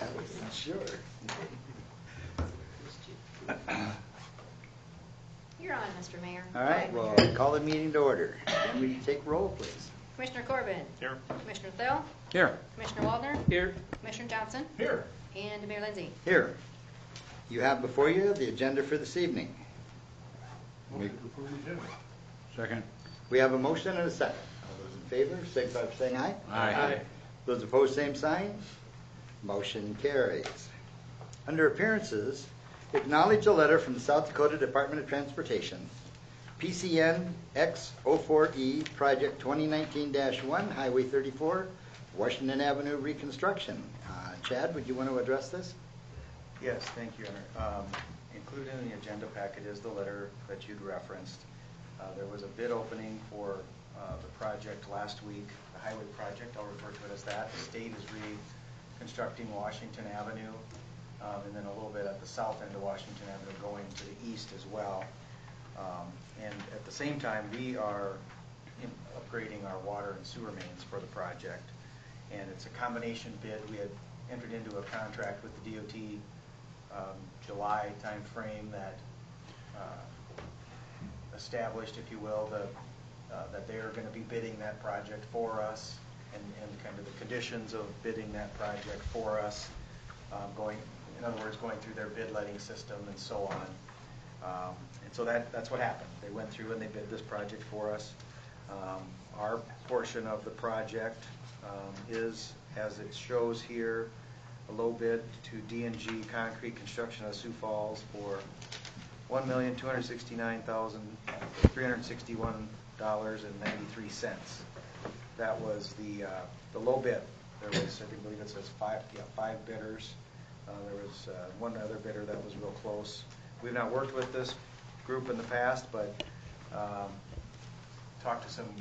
I wasn't sure. You're on, Mr. Mayor. All right, well, call the meeting to order. Then we take roll, please. Commissioner Corbin. Here. Commissioner Thill. Here. Commissioner Waldner. Here. Commissioner Johnson. Here. And Mayor Lindsay. Here. You have before you the agenda for this evening. Second. We have a motion and a second. All those in favor, signify by saying aye. Aye. Those opposed, same sign. Motion carries. Under appearances, acknowledge a letter from the South Dakota Department of Transportation, PCN X04E Project 2019-1, Highway 34, Washington Avenue reconstruction. Chad, would you want to address this? Yes, thank you, Honor. Included in the agenda packet is the letter that you'd referenced. There was a bid opening for the project last week, the highway project, I'll refer to it as that. The state is reconstructing Washington Avenue, and then a little bit at the south end of Washington Avenue going to the east as well. And at the same time, we are upgrading our water and sewer mains for the project. And it's a combination bid. We had entered into a contract with the DOT July timeframe that established, if you will, that they are going to be bidding that project for us, and kind of the conditions of bidding that project for us, in other words, going through their bid letting system and so on. And so that's what happened. They went through and they bid this project for us. Our portion of the project is, as it shows here, a low bid to D&G Concrete Construction of Sioux Falls for $1,269,361.93. That was the low bid. There was, I believe it says five bidders. There was one other bidder that was real close. We've not worked with this group in the past, but talked to some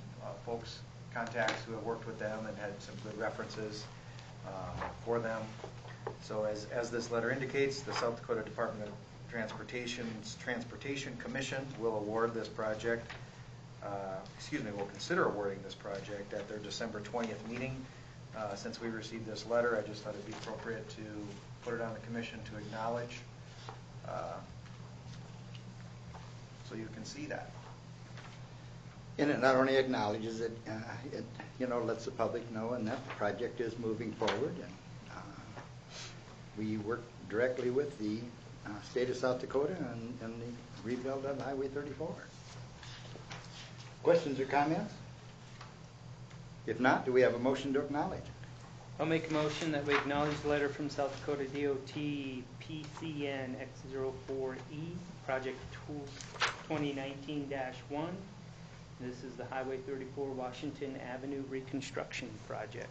contacts who have worked with them and had some good references for them. So as this letter indicates, the South Dakota Department of Transportation's Transportation Commission will award this project, will consider awarding this project at their December 20th meeting. Since we received this letter, I just thought it'd be appropriate to put it on the commission to acknowledge, so you can see that. And it not only acknowledges it, it lets the public know and that the project is moving forward. And we work directly with the state of South Dakota and the rebuild of Highway 34. Questions or comments? If not, do we have a motion to acknowledge? I'll make a motion that we acknowledge the letter from South Dakota DOT PCN X04E Project 2019-1. This is the Highway 34 Washington Avenue reconstruction project.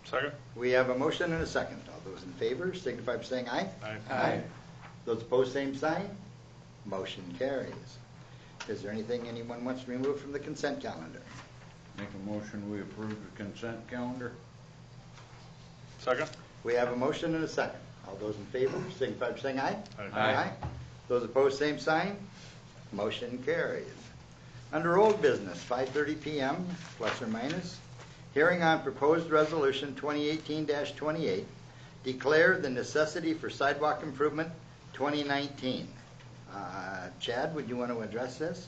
Second. We have a motion and a second. All those in favor signify by saying aye. Aye. Aye. Those opposed, same sign. Motion carries. Is there anything anyone wants to remove from the consent calendar? Make a motion we approve the consent calendar. Second. We have a motion and a second. All those in favor signify by saying aye. Aye. Those opposed, same sign. Motion carries. Under old business, 5:30 p.m. plus or minus. Hearing on proposed resolution 2018-28, declare the necessity for sidewalk improvement 2019. Chad, would you want to address this?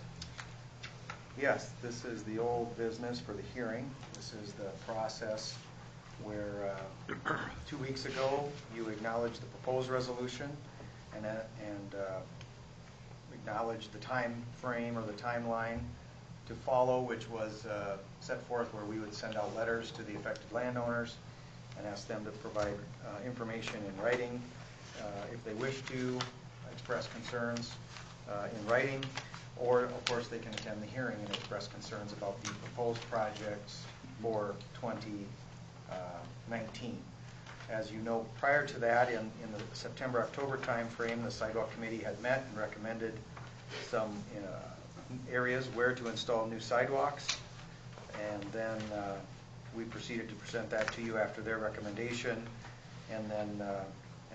Yes, this is the old business for the hearing. This is the process where 2 weeks ago you acknowledged the proposed resolution and acknowledged the time frame or the timeline to follow, which was set forth where we would send out letters to the affected landowners and ask them to provide information in writing if they wish to express concerns in writing, or of course they can attend the hearing and express concerns about the proposed projects for 2019. As you know, prior to that, in the September-October time frame, the Sidewalk Committee had met and recommended some areas where to install new sidewalks, and then we proceeded to present that to you after their recommendation, and then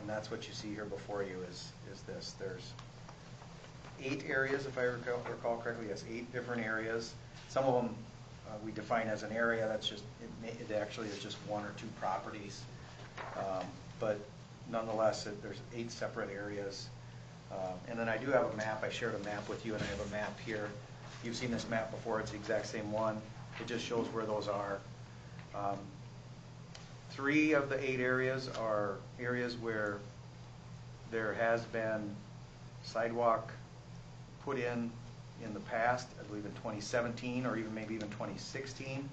and that's what you see here before you is this. There's 8 areas, if I recall correctly. Yes, 8 different areas. Some of them we define as an area. That's just it actually is just 1 or 2 properties. But nonetheless, there's 8 separate areas. And then I do have a map. I shared a map with you, and I have a map here. You've seen this map before. It's the exact same one. It just shows where those are. 3 of the 8 areas are areas where there has been sidewalk put in the past, I believe in 2017 or maybe even 2016,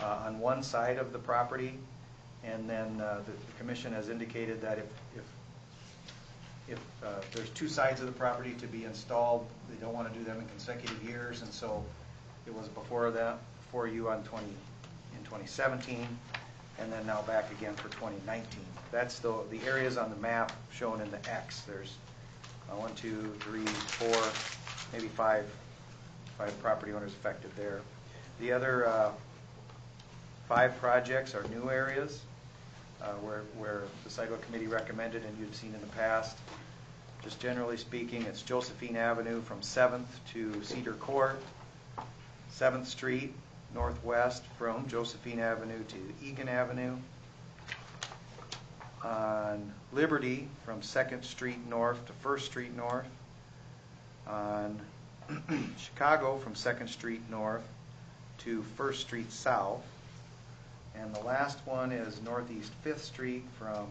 on one side of the property. And then the commission has indicated that if there's 2 sides of the property to be installed, they don't want to do them in consecutive years, and so it was before you in 2017, and then now back again for 2019. That's the areas on the map shown in the X. There's 1, 2, 3, 4, maybe 5 property owners affected there. The other 5 projects are new areas where the sidewalk committee recommended, and you've seen in the past. Just generally speaking, it's Josephine Avenue from 7th to Cedar Court, 7th Street northwest from Josephine Avenue to Egan Avenue, on Liberty from 2nd Street north to 1st Street north, on Chicago from 2nd Street north to 1st Street south, and the last one is Northeast 5th Street from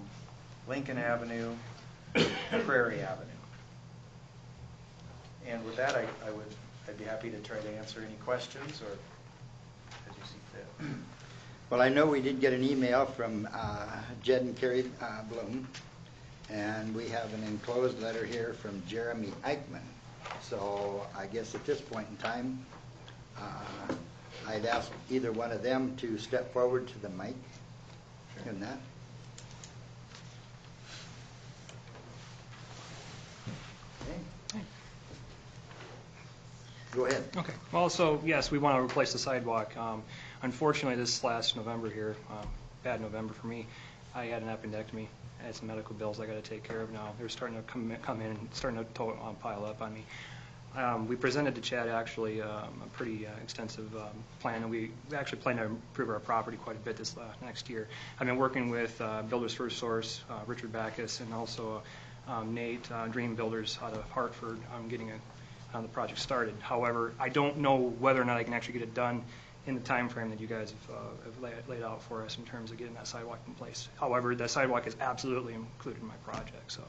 Lincoln Avenue to Prairie Avenue. And with that, I'd be happy to try to answer any questions or as you see fit. Well, I know we did get an email from Jed and Carrie Bloom, and we have an enclosed letter here from Jeremy Eichmann. So I guess at this point in time, I'd ask either one of them to step forward to the mic. Sure. And that. Okay. Go ahead. Okay. Well, so yes, we want to replace the sidewalk. Unfortunately, this last November here, bad November for me, I had an appendectomy. I had some medical bills I got to take care of now. They're starting to come in and starting to pile up on me. We presented to Chad actually a pretty extensive plan, and we actually plan to improve our property quite a bit this next year. I've been working with Builders First Source, Richard Backus, and also Nate, Dream Builders out of Hartford, getting the project started. However, I don't know whether or not I can actually get it done in the time frame that you guys have laid out for us in terms of getting that sidewalk in place. However, the sidewalk is absolutely included in my project, so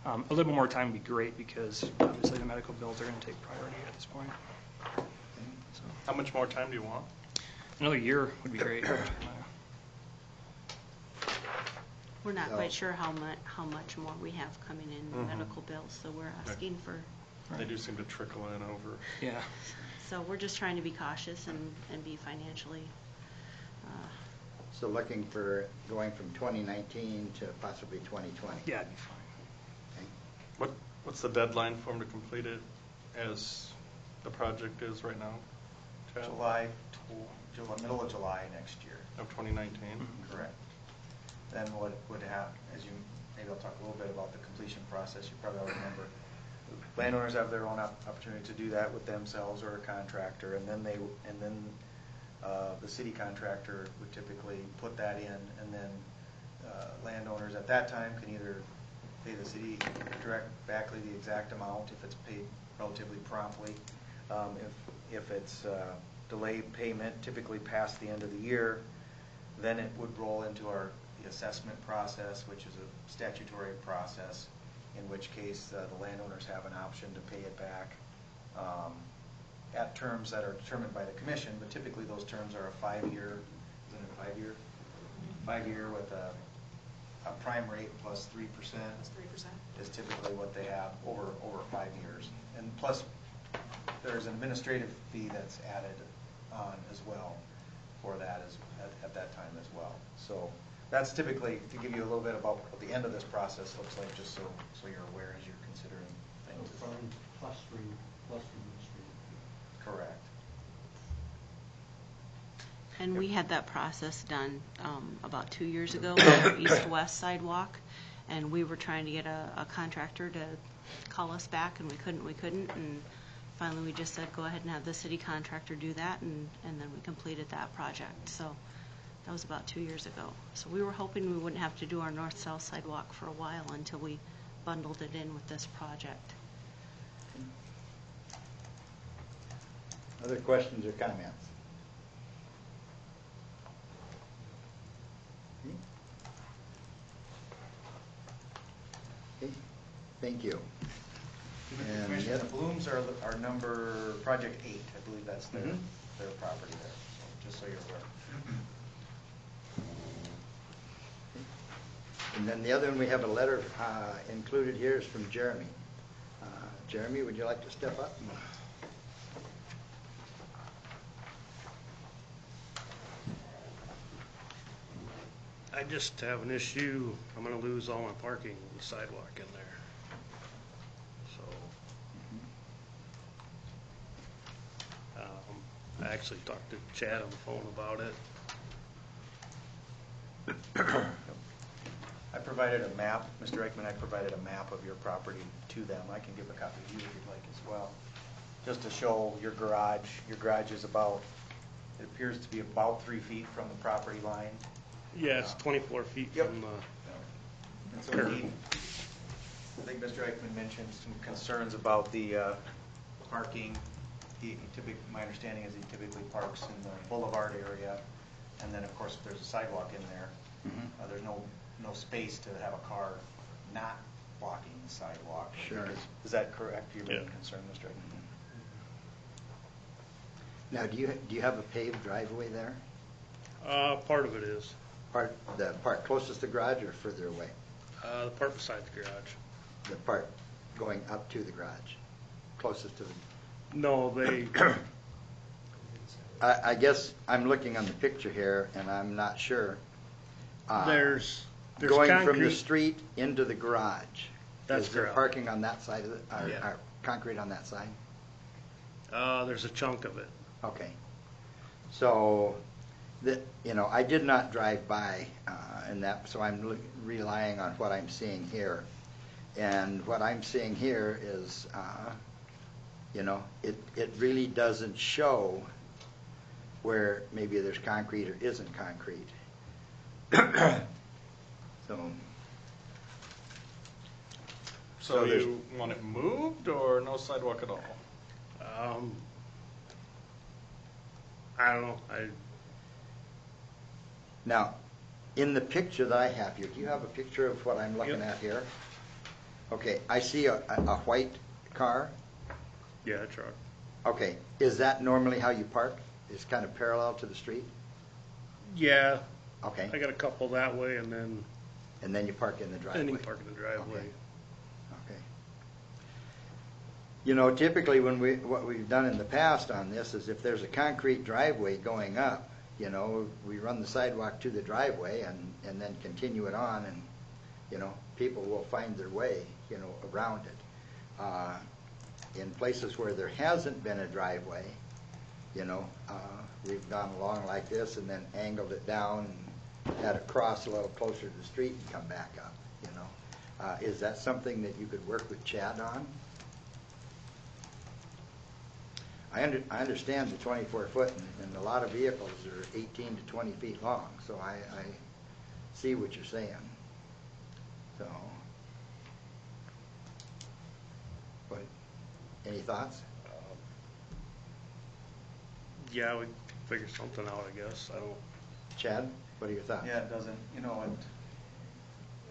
a little more time would be great because obviously the medical bills are going to take priority at this point. So, How much more time do you want? another year would be great. We're not quite sure how much more we have coming in medical bills, so we're asking for. They do seem to trickle in over. Yeah. So we're just trying to be cautious and be financially. So looking for going from 2019 to possibly 2020. Yeah, it'd be fine. Okay. What's the deadline for them to complete it as the project is right now? Chad? Middle of July next year. Of 2019? Correct. Then what would happen, maybe I'll talk a little bit about the completion process. You probably all remember. Landowners have their own opportunity to do that with themselves or a contractor, and then the city contractor would typically put that in, and then landowners at that time can either pay the city directly the exact amount if it's paid relatively promptly. If it's delayed payment, typically past the end of the year, then it would roll into the assessment process, which is a statutory process, in which case the landowners have an option to pay it back at terms that are determined by the commission, but typically those terms are a 5-year, isn't it a 5-year? 5-year with a prime rate plus 3%. That's 3%. Is typically what they have over 5 years. And plus, there's an administrative fee that's added on as well for that at that time as well. So that's typically to give you a little bit about what the end of this process looks like, just so you're aware as you're considering things. Plus administrative. Correct. And we had that process done about 2 years ago with our east-west sidewalk, and we were trying to get a contractor to call us back, and we couldn't, and finally we just said go ahead and have the city contractor do that, and then we completed that project. So That was about 2 years ago. So we were hoping we wouldn't have to do our north-south sidewalk for a while until we bundled it in with this project. Other questions or comments? Okay, thank you. And Commissioner, the the other- Blooms are number, project 8, I believe that's their, Mhm. their property there, so just so you're aware. And then the other one, we have a letter included here is from Jeremy. Jeremy, would you like to step up? I just have an issue, I'm gonna lose all my parking on the sidewalk in there. So. I actually talked to Chad on the phone about it. I provided a map, Mr. Eichmann, I provided a map of your property to them. I can give a copy to you if you'd like as well. Just to show your garage. Your garage is about, it appears to be about 3 feet from the property line. Yeah, it's 24 feet Yep. from the, And so I think Mr. Eichmann mentioned some concerns about the parking. My understanding is he typically parks in the boulevard area, and then, of course, if there's a sidewalk in there, there's no space to have a car not blocking the sidewalk. Sure. Is that correct? Your main Yeah. concern, Mr. Eichmann? Now, do you have a paved driveway there? part of it is, The part closest to the garage or further away? the part beside the garage. The part going up to the garage, closest to the... No, they, I guess I'm looking on the picture here, and I'm not sure. there's Going from the concrete. street into the garage. That's Is there correct. parking on that side of it, Yeah. or concrete on that side? There's a chunk of it. Okay. So, I did not drive by, and that, so I'm relying on what I'm seeing here. And what I'm seeing here is, it really doesn't show where maybe there's concrete or isn't concrete. So there's- you want it moved or no sidewalk at all? I don't know, Now, in the picture that I have here, do you have a picture of what I'm looking Yep. at here? Okay, I see a white car. yeah, a truck. Okay, is that normally how you park? It's kind of parallel to the street? Yeah, Okay, I got a couple that way and then, and then you park in the driveway? then you park in the driveway. Okay. Typically what we've done in the past on this is if there's a concrete driveway going up, we run the sidewalk to the driveway and then continue it on, and, people will find their way, around it. In places where there hasn't been a driveway, we've gone along like this and then angled it down and had it cross a little closer to the street and come back up, Is that something that you could work with Chad on? I understand the 24-foot, and a lot of vehicles are 18 to 20 feet long, so I see what you're saying. So, any thoughts? Yeah, we figure something out, I guess. I don't, Chad, what are your thoughts? Yeah, it doesn't,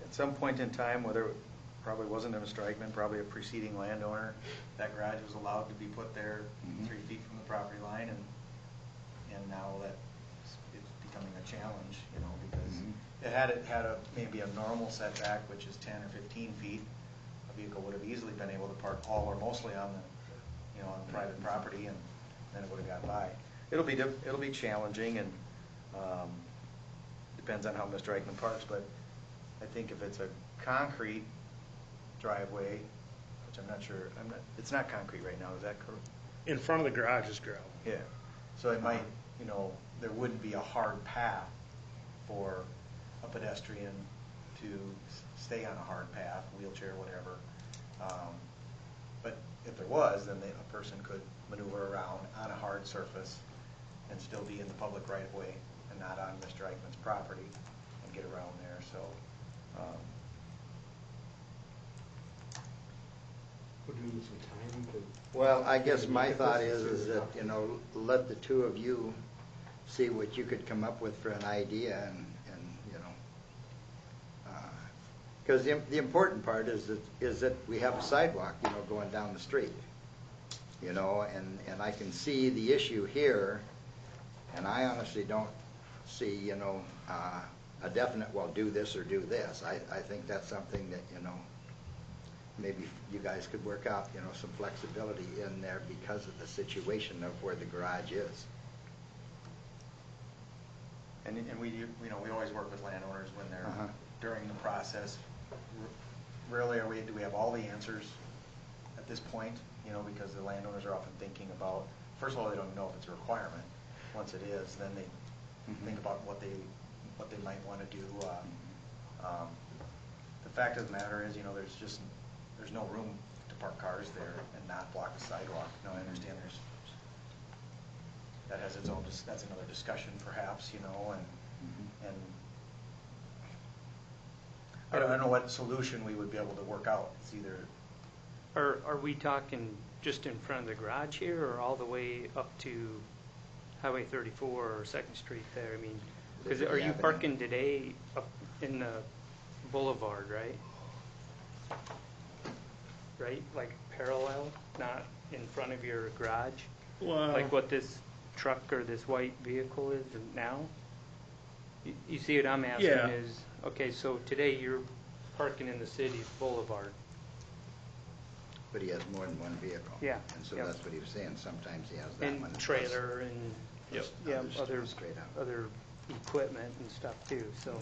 at some point in time, whether it probably wasn't a Mr. Eichmann, probably a preceding landowner, that garage was allowed to be put there 3 feet from the property line, and now that it's becoming a challenge, because it had maybe a normal setback, which is 10 or 15 feet. A vehicle would have easily been able to park all or mostly on the private property, and then it would have got by. It'll be challenging, and depends on how Mr. Eichmann parks, but I think if it's a concrete driveway, which I'm not sure, it's not concrete right now, is that correct? in front of the garage is gravel. Yeah, so it might, there wouldn't be a hard path for a pedestrian to stay on a hard path, wheelchair, whatever. But if there was, then a person could maneuver around on a hard surface and still be in the public right of way, and and not on Mr. Eichmann's property and get around there, so. Would we need some time to? Well, I guess my thought is that, you know, let the two of you see what you could come up with for an idea and you know. Because the important part is that we have a sidewalk, you know, going down the street. You know, and I can see the issue here, and I honestly don't see, you know, a definite, well, do this or do this. I think that's something that, you know, maybe you guys could work out, you know, some flexibility in there because of the situation of where the garage is. And we, you know, we always work with landowners when they're during the process. Rarely do we have all the answers at this point, you know, because the landowners are often thinking about, first of all, they don't know if it's a requirement. Once it is, then they think about what they might want to do. The fact of the matter is, you know, there's no room to park cars there and not block the sidewalk. No, I understand that has its own, that's another discussion perhaps, you know, and I don't know what solution we would be able to work out. It's either. Are we talking just in front of the garage here, or all the way up to Highway 34 or 2nd Street there? I mean, because are you parking today up in the boulevard, right? Right, like parallel, not in front of your garage? Well, Like what this truck or this white vehicle is now? You see what I'm asking Yeah. is, okay, so today you're parking in the city's boulevard. But he has more than one vehicle. Yeah, And so yeah. that's what he was saying. Sometimes he has that one. And trailer and, Yep. yeah, Others other, straight out. other equipment and stuff too, so.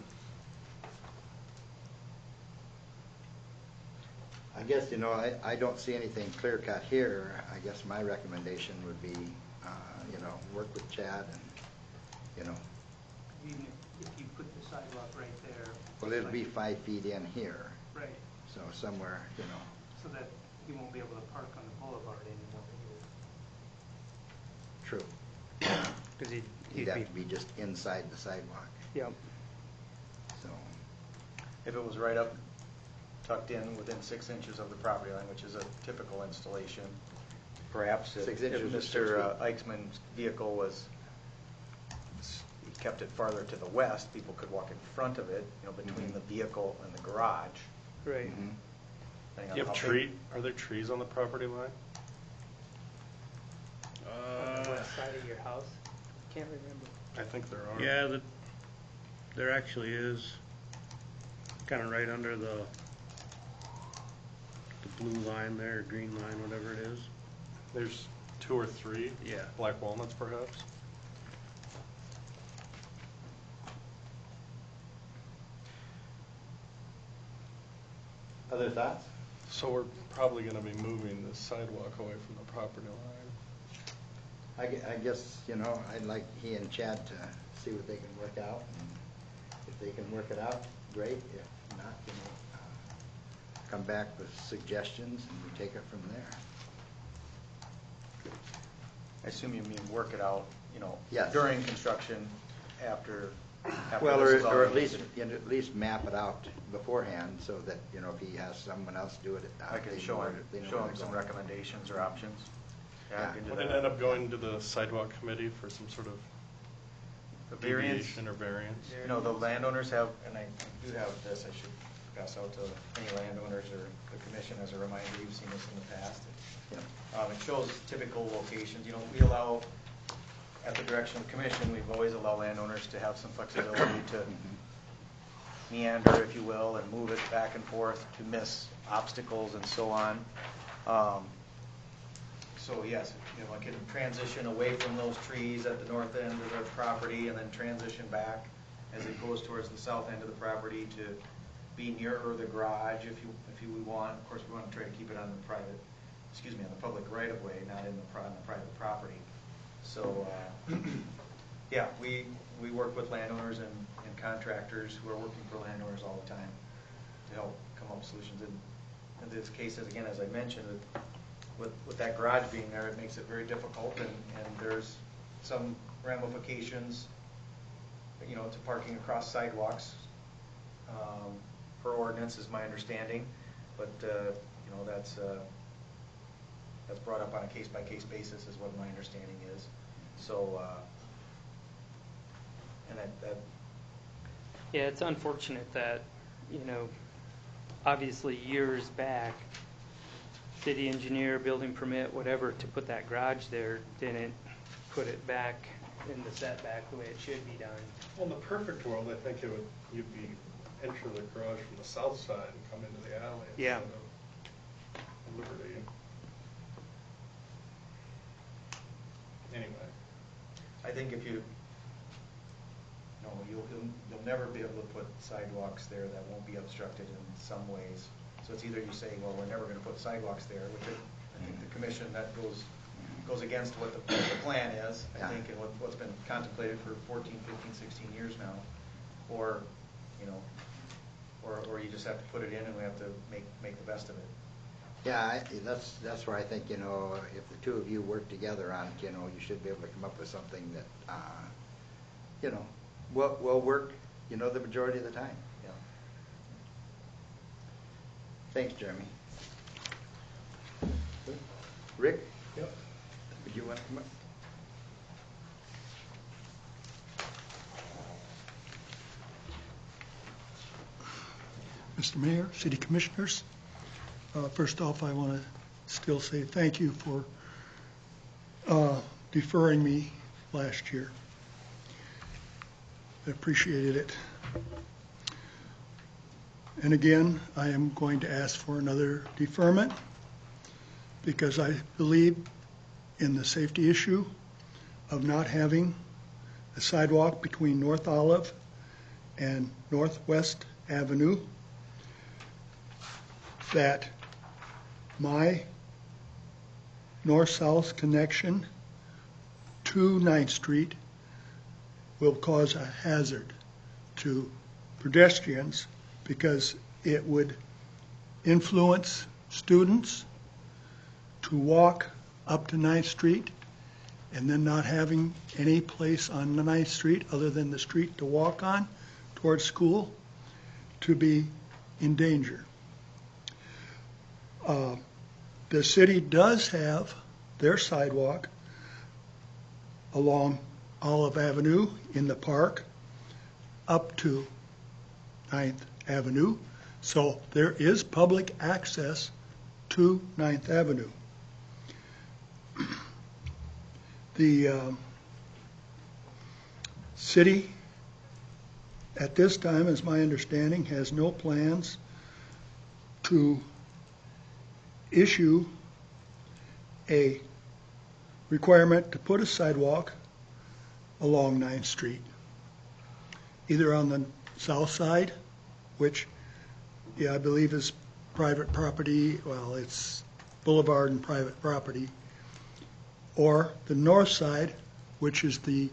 I guess, you know, I don't see anything clear cut here. I guess my recommendation would be, you know, work with Chad and, you know, Even if you put the sidewalk right there. well, it'll be 5 feet in here. Right, So somewhere, you know, so that he won't be able to park on the boulevard anymore. true. Because he'd He'd be, have to be just inside the sidewalk, yep. so. If it was right up, tucked in within 6 inches of the property line, which is a typical installation, perhaps if 6 inches is 6 Mr. Eichmann's vehicle was, he kept it farther to the west, people could walk in front of it, you know, between the vehicle and the garage. Right. Mhm. depending on You have how big- are there trees on the property line? On the west side of your house? Can't remember. I think there are. yeah, there actually is, kind of right under the blue line there, green line, whatever it is. There's 2 or 3. Yeah. Black walnuts, perhaps. Other thoughts? So we're probably going to be moving the sidewalk away from the property line. I guess, you know, I'd like he and Chad to see what they can work out. And if they can work it out, great. If not, you know, come back with suggestions and we take it from there. I assume you mean work it out, you know, Yes. during construction, after Well, this is all or at completed. least, you know, at least map it out beforehand so that, you know, if he has someone else do it. I can they show know where- him, they know show where him they're some going. recommendations or options. Yeah, I Yeah. can do Would it that. end up going to the sidewalk committee for some sort of The variance, deviation or variance? you know, the landowners have, and I do have this, I should pass out to any landowners or the commission as a reminder, you've seen this in the past. Yeah. It shows typical locations, you know, we allow, at the direction of the commission, we've always allowed landowners to have some flexibility to meander, if you will, and move it back and forth to miss obstacles and so on. So yes, you know, I can transition away from those trees at the north end of the property and then transition back as it goes towards the south end of the property to be nearer the garage if you would want. Of course, we want to try to keep it on the private, on the public right of way, not on the private property. So, yeah, we work with landowners and contractors who are working for landowners all the time to help come up with solutions. And in this case, again, as I mentioned, with that garage being there, it makes it very difficult, and there's some ramifications you know, to parking across sidewalks, per ordinance is my understanding, but, you know, that's brought up on a case-by-case basis is what my understanding is. So, and that Yeah, it's unfortunate that, you know, obviously years back, city engineer, building permit, whatever, to put that garage there, didn't put it back in the setback the way it should be done. Well, in the perfect world, I think you'd be enter the garage from the south side and come into the alley. Yeah. Instead of Liberty. Anyway. I think if you, no, you'll never be able to put sidewalks there that won't be obstructed in some ways. So it's either you say, well, we're never going to put sidewalks there, which I think the commission, that goes against what the plan is, I think, and what's been contemplated for 14, 15, 16 years now. Or, you know, or you just have to put it in and we have to make the best of it. Yeah, that's where I think, you know, if the two of you work together on it, you know, you should be able to come up with something that, you know, will work, you know, the majority of the time. Yeah. Thanks, Jeremy. Rick? Yep. Would you want to come up? Mr. Mayor, City Commissioners, first off, I want to still say thank you for deferring me last year. I appreciated it. And again, I am going to ask for another deferment because I believe in the safety issue of not having a sidewalk between North Olive and Northwest Avenue, that my north-south connection to 9th Street will cause a hazard to pedestrians because it would influence students to walk up to 9th Street and then not having any place on 9th Street other than the street to walk on towards school to be in danger. The city does have their sidewalk along Olive Avenue in the park up to 9th Avenue, so there is public access to 9th Avenue. The city, at this time, as my understanding, has no plans to issue a requirement to put a sidewalk along 9th Street, either on the south side, which, yeah, I believe is private property, well, it's boulevard and private property, or the north side, which is the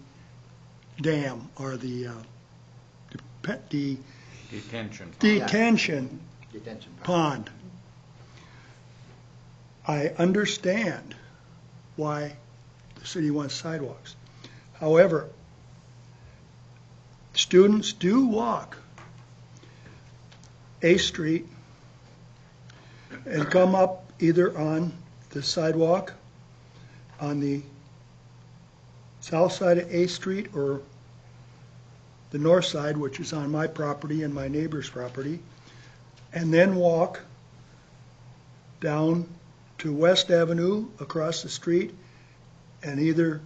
dam or the Detention. Detention pond. I understand why the city wants sidewalks. However, students do walk A Street and come up either on the sidewalk on the south side of A Street or the north side, which is on my property and my neighbor's property, and then walk down to West Avenue across the street and either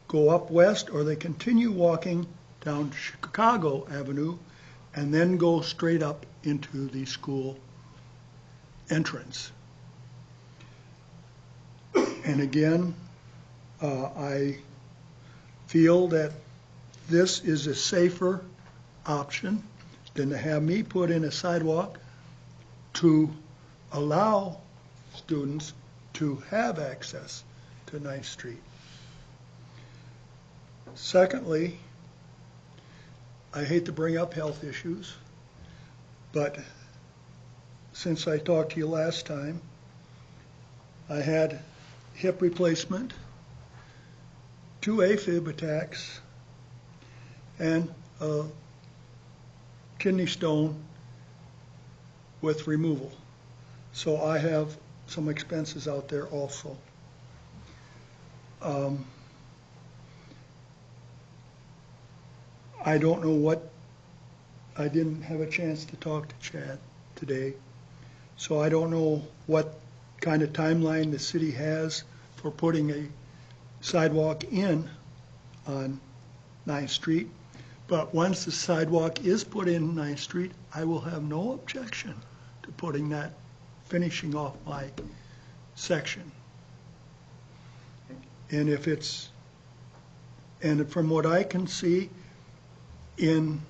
go up west or they continue walking down Chicago Avenue and then go straight up into the school entrance. And again, I feel that this is a safer option than to have me put in a sidewalk to allow students to have access to 9th Street. Secondly, I hate to bring up health issues, but since I talked to you last time, I had hip replacement, 2 AFib attacks, and kidney stone with removal. So I have some expenses out there also. I don't know what, I didn't have a chance to talk to Chad today, so I don't know what kind of timeline the city has for putting a sidewalk in on 9th Street. But once the sidewalk is put in 9th Street, I will have no objection to putting that, finishing off my section. And if it's, and from what I can see in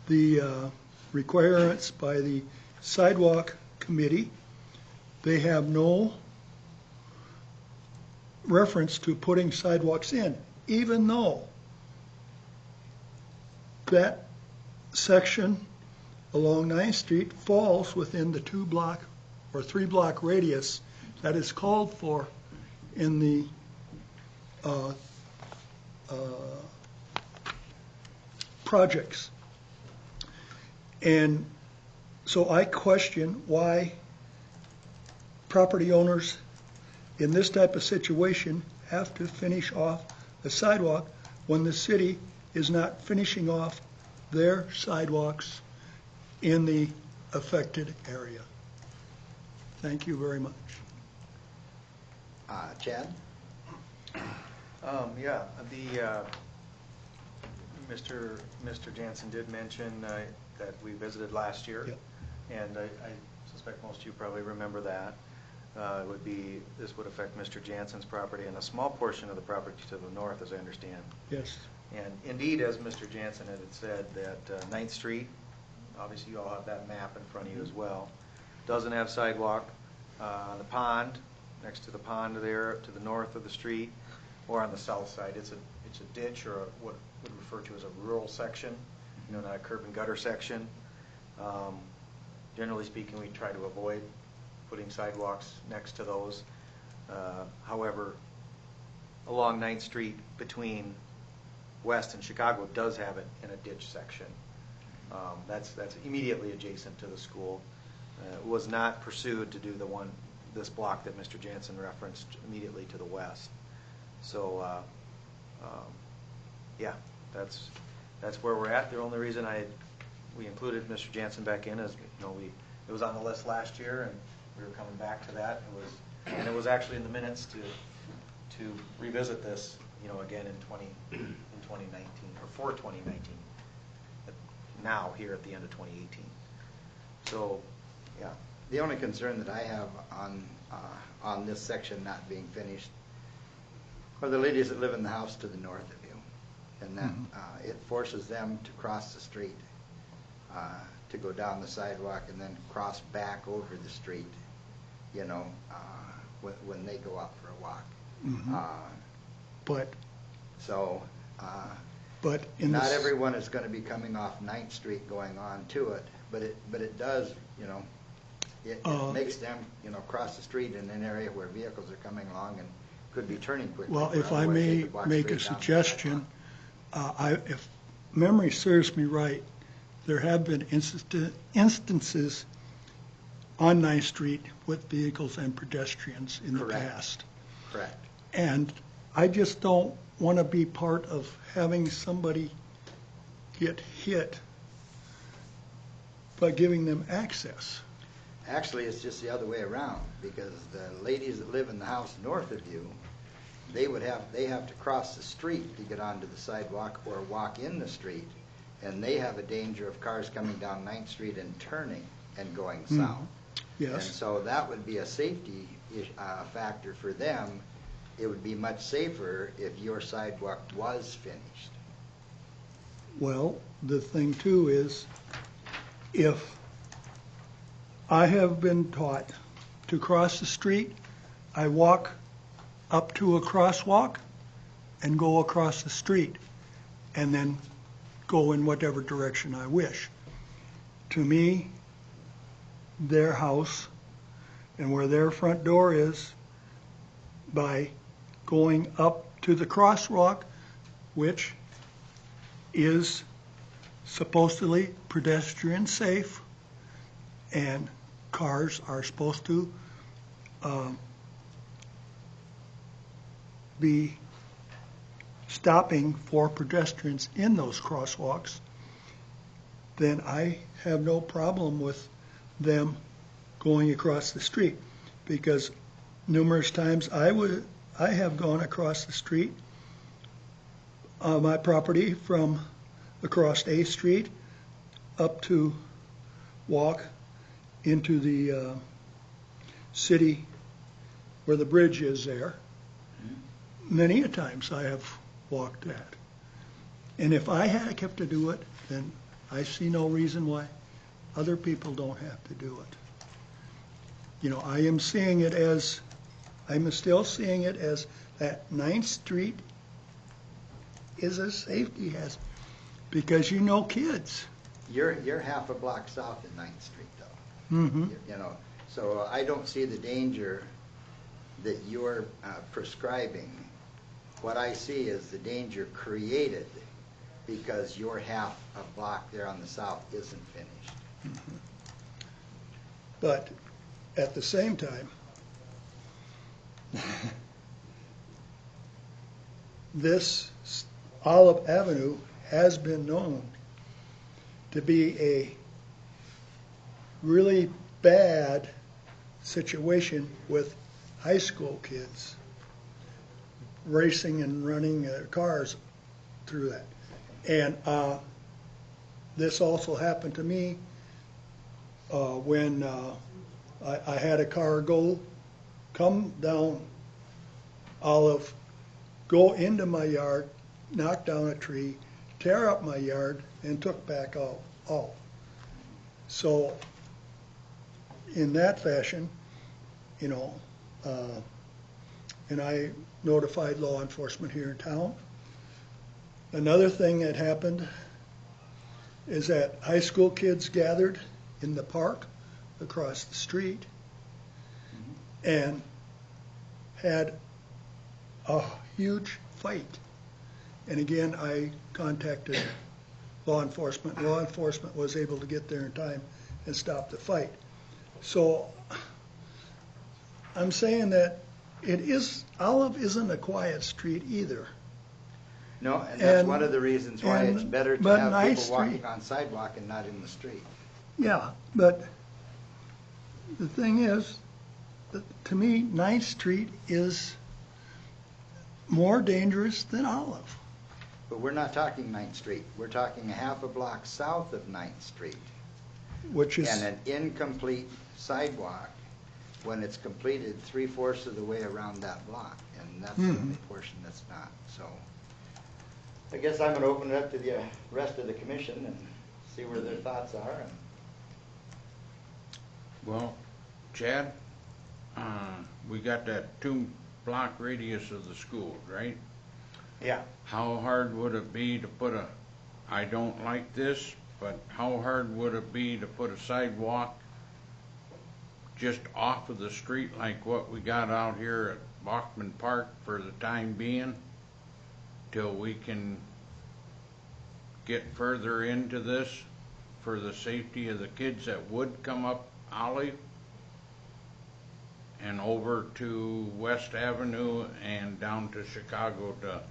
the requirements by the sidewalk committee, they have no reference to putting sidewalks in, even though that section along 9th Street falls within the 2-block or 3-block radius that is called for in the projects. And so I question why property owners in this type of situation have to finish off the sidewalk when the city is not finishing off their sidewalks in the affected area. Thank you very much. Chad? Yeah, Mr. Jansen did mention that we visited last year. Yep. And I suspect most of you probably remember that. This would affect Mr. Jansen's property and a small portion of the property to the north, as I understand. Yes. And indeed, as Mr. Jansen had said, that 9th Street, obviously you all have that map in front of you as well, doesn't have sidewalk. On the pond, next to the pond there, to the north of the street, or on the south side, it's a ditch, or what would refer to as a rural section, not a curb and gutter section. Generally speaking, we try to avoid putting sidewalks next to those. However, along 9th Street between West and Chicago does have it in a ditch section. That's immediately adjacent to the school. It was not pursued to do this block that Mr. Jansen referenced immediately to the west. So, yeah, that's where we're at. The only reason we included Mr. Jansen back in is, it was on the list last year, and we were coming back to that. It was actually in the minutes to revisit this, again in 2019 or for 2019. Now here at the end of 2018. So, yeah. The only concern that I have on this section not being finished are the ladies that live in the house to the north of you, and that it forces them to cross the street, to go down the sidewalk and then cross back over the street, when they go out for a walk. But not everyone is going to be coming off 9th Street going on to it, but it does, it makes them, cross the street in an area where vehicles are coming along and could be turning quickly. Well, if I may make a suggestion, if memory serves me right, there have been instances on 9th Street with vehicles and pedestrians in the past. Correct. And I just don't want to be part of having somebody get hit by giving them access. Actually, it's just the other way around, because the ladies that live in the house north of you, they have to cross the street to get onto the sidewalk or walk in the street, and they have a danger of cars coming down 9th Street and turning and going south. Yes. And so that would be a safety factor for them. It would be much safer if your sidewalk was finished. Well, the thing too is, if I have been taught to cross the street, I walk up to a crosswalk and go across the street and then go in whatever direction I wish. To me, their house and where their front door is, by going up to the crosswalk, which is supposedly pedestrian safe, and cars are supposed to be stopping for pedestrians in those crosswalks, then I have no problem with them going across the street, because numerous times I have gone across the street on my property from across A Street up to walk into the city where the bridge is there. Many a times I have walked that. And if I had kept to do it, then I see no reason why other people don't have to do it. You know, I am seeing it as, I'm still seeing it as that 9th Street is a safety hazard, because you know kids. You're half a block south of 9th Street, though. Mm-hmm. You know, so I don't see the danger that you're prescribing. What I see is the danger created because your half a block there on the south isn't finished. Mm-hmm. But at the same time, this Olive Avenue has been known to be a really bad situation with high school kids racing and running cars through that. And this also happened to me when I had a car come down Olive, go into my yard, knock down a tree, tear up my yard, and took back off. So in that fashion, you know, and I notified law enforcement here in town. Another thing that happened is that high school kids gathered in the park across the street and had a huge fight. And again, I contacted law enforcement. Law enforcement was able to get there in time and stop the fight. So I'm saying that Olive isn't a quiet street either. No, and that's And- one of the reasons why it's and- better to but have 9th people walking Street- on sidewalk and not in the street. Yeah, but the thing is, that to me, 9th Street is more dangerous than Olive. But we're not talking 9th Street. We're talking a half a block south of 9th Street. Which is, And an incomplete sidewalk, when it's completed 3/4 of the way around that block. And that's the only portion that's not. So I guess I'm going to open it up to the rest of the commission and see where their thoughts are. Well, Chad, we got that 2-block radius of the school, right? Yeah. How hard would it be to put I don't like this, but how hard would it be to put a sidewalk just off of the street like what we got out here at Bachman Park for the time being, till we can get further into this for the safety of the kids that would come up Olive and over to West Avenue and down to Chicago to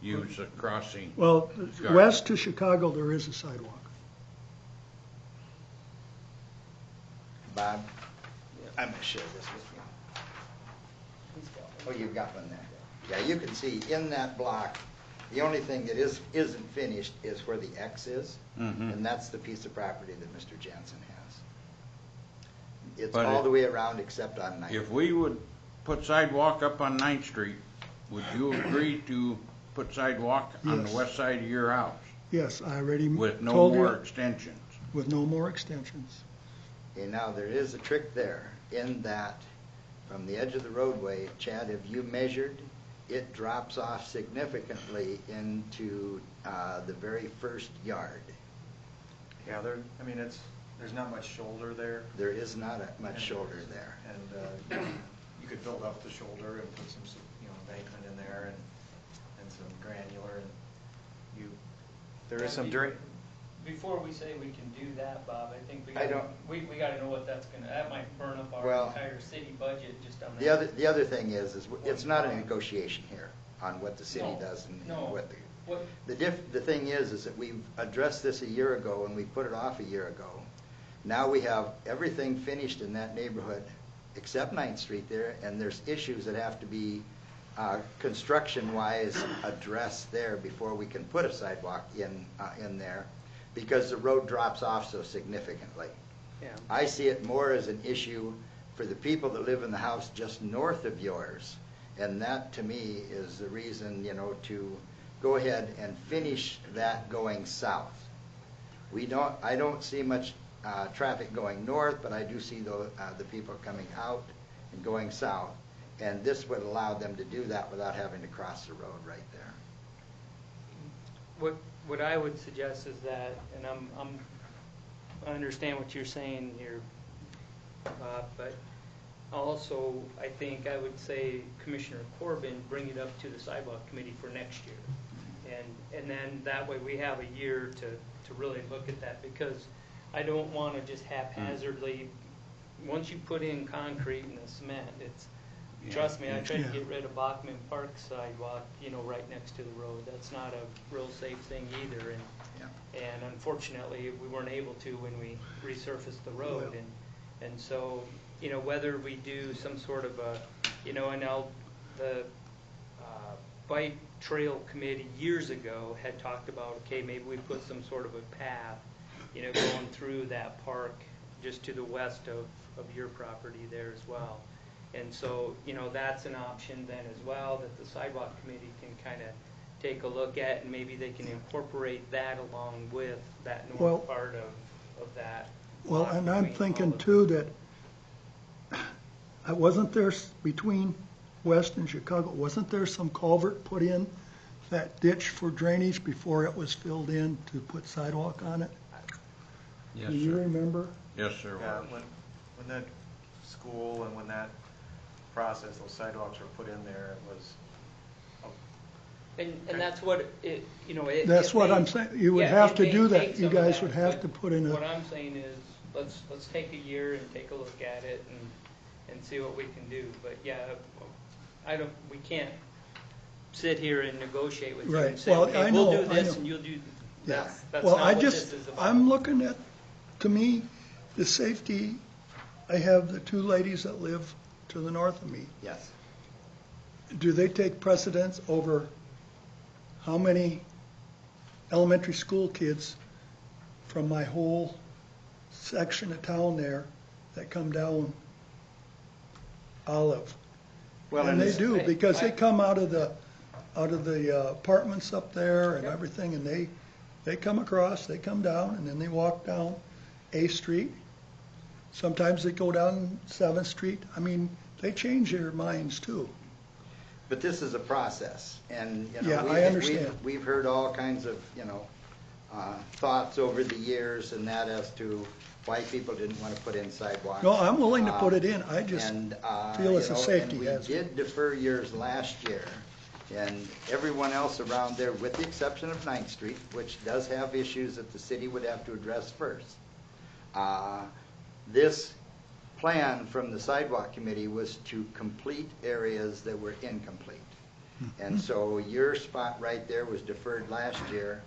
use the crossing? well, Guard. west to Chicago, there is a sidewalk. Bob, I'm going to share this with you. Oh, you've got one there. Yeah, you can see in that block, the only thing that isn't finished is where the X is, and that's the piece of property that Mr. Jansen has. It's But all the way around except on 9th. If we would put sidewalk up on 9th Street, would you agree to put sidewalk on the Yes. west side of your house Yes, I already with no told you. more extensions? With no more extensions. Okay, now there is a trick there in that from the edge of the roadway, Chad, have you measured? It drops off significantly into the very first yard. Yeah, there's not much shoulder there. There is not much shoulder there. And you could build up the shoulder and put some, embankment in there and some granular, and there is some before we say we can do that, Bob, I think I don't- we gotta know what that's gonna, that might burn up our Well, entire city budget just on that. The other thing is it's not a negotiation here on what the city No, does and no. what the. What, The thing is that we've addressed this a year ago and we put it off a year ago. Now we have everything finished in that neighborhood except 9th Street there, and there's issues that have to be construction-wise addressed there before we can put a sidewalk in there, because the road drops off so significantly. yeah. I see it more as an issue for the people that live in the house just north of yours. And that, to me, is the reason, to go ahead and finish that going south. I don't see much traffic going north, but I do see the people coming out and going south. And this would allow them to do that without having to cross the road right there. What I would suggest is that, and I understand what you're saying here, Bob, but also, I think I would say Commissioner Corbin, bring it up to the sidewalk committee for next year. And then that way we have a year to really look at that, because I don't want to just haphazardly, once you put in concrete and the cement, trust me, I tried to get rid of Bachman Park sidewalk, right next to the road. That's not a real safe thing either. And unfortunately, we weren't able to when we resurfaced the road. And so, whether we do some sort of the bike trail committee years ago had talked about, okay, maybe we put some sort of a path, going through that park just to the west of your property there as well. And so, that's an option then as well, that the sidewalk committee can kind of take a look at, and maybe they can incorporate that along with that north part of that. Well, and I'm between thinking all of too that, wasn't there between West and Chicago, wasn't there some culvert put in that ditch for drainage before it was filled in to put sidewalk on it? Yes, Do you sir. remember? Yes, sir. Yeah, when that school and when that process, those sidewalks were put in there, it was, And that's what it, That's what I'm saying. You would have to do that. You guys would would have to put in What a, I'm saying is, let's take a year and take a look at it and see what we can do. But yeah, we can't sit here and negotiate with you Right. and say, Well, okay, I we'll know, do I this know. and you'll do, Yeah. that's well, not I what just, this is about. I'm looking at, to me, the safety, I have the two ladies that live to the north of me. Yes. Do they take precedence over how many elementary school kids from my whole section of town there that come down Olive? Well, And they it's- do, because they come out of the apartments up there and everything, and they come across, they come down, and then they walk down A Street. Sometimes they go down 7th Street. I mean, they change their minds too. But this is a process, and, Yeah, I understand. We've heard all kinds of, thoughts over the years and that as to why people didn't want to put in sidewalks. No, I'm willing to put it in. I just And, feel it's a safety And hazard. we did defer yours last year, and everyone else around there, with the exception of 9th Street, which does have issues that the city would have to address first. This plan from the sidewalk committee was to complete areas that were incomplete. And so your spot right there was deferred last year,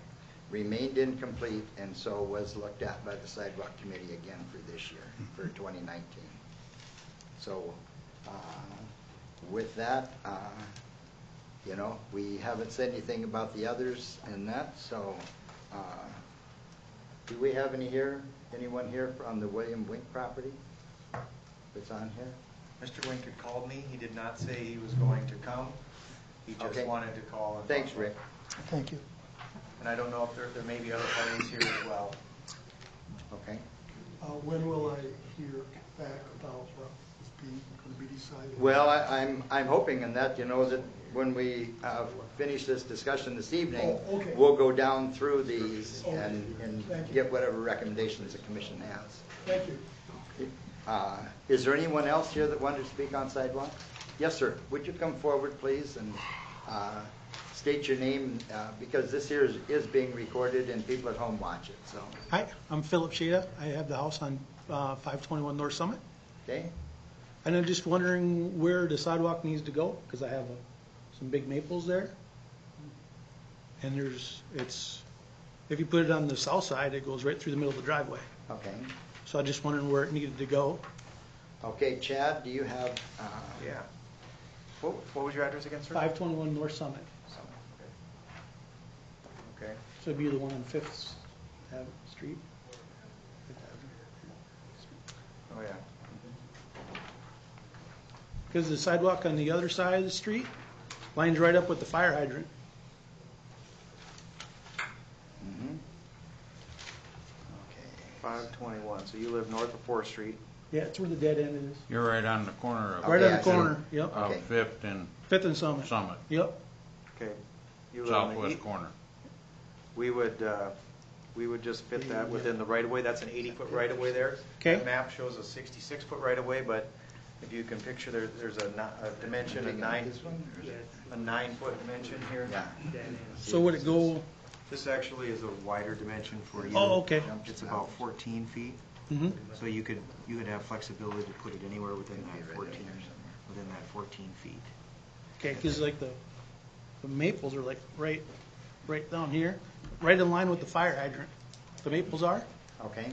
remained incomplete, and so was looked at by the sidewalk committee again for this year, for 2019. So with that, we haven't said anything about the others in that, so do we have anyone here on the William Wink property that's on here? Mr. Wink had called me. He did not say he was going to come. He just Okay. wanted to call. And Thanks, talk. Rick. Thank you. And I don't know if there may be other parties here as well. Okay. When will I hear back about what is going to be decided? Well, I'm hoping in that, that when we finish this discussion this evening, Oh, okay. we'll go down through these Okay. and Thank you. get whatever recommendations the commission has. Thank you. Is there anyone else here that wanted to speak on sidewalks? Yes, sir. Would you come forward, please, and state your name, because this here is being recorded and people at home watch it, so, Hi, I'm Philip Shea. I have the house on 521 North Summit. okay? And I'm just wondering where the sidewalk needs to go, because I have some big maples there. And if you put it on the south side, it goes right through the middle of the driveway. Okay. So I'm just wondering where it needed to go. Okay, Chad, do you have, Yeah. What was your address again, sir? 521 North Summit. Okay. So it'd be the one on Fifth Avenue Street. Oh, yeah. Because the sidewalk on the other side of the street lines right up with the fire hydrant. mhm. Okay. 521, so you live north of 4th Street. Yeah, it's where the dead end is. You're right on the corner of. Right Okay, on I the see. corner, yep. Of Okay. Fifth and Fifth and Summit. Summit, Yep. Okay. You live on the southwest east- corner. We would just fit that within the right-of-way. That's an 80-foot right-of-way there. Okay. The map shows a 66-foot right-of-way, but if you can picture, there's a dimension, This one, or is it- a 9-foot dimension here. Yeah. So would it go, This actually is a wider dimension for you. oh, okay. It's about 14 feet, Mm-hmm. so you could have flexibility to put it anywhere within that 14 feet. Okay, because like the maples are like right down here, right in line with the fire hydrant. The maples are. Okay,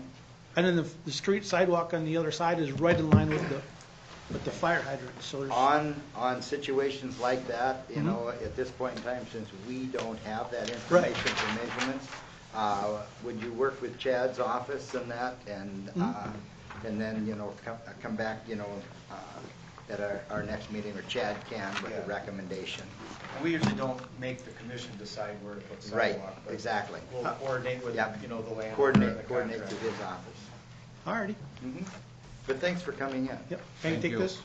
And then the street sidewalk on the other side is right in line with the fire hydrant. So there's, on situations like that, you know, at this point in time, since we don't have that information for measurements, would you work with Chad's office and that, and then, you know, come back, you know, at our next meeting, or Chad can, with a Yeah. recommendation? And we usually don't make the commission decide where to put Right, sidewalk. but exactly. We'll coordinate with, Yeah. you know, the landlord. Coordinate and the with contractor. his office. alrighty. But thanks for coming in. Yep. Can you Thank take you. this?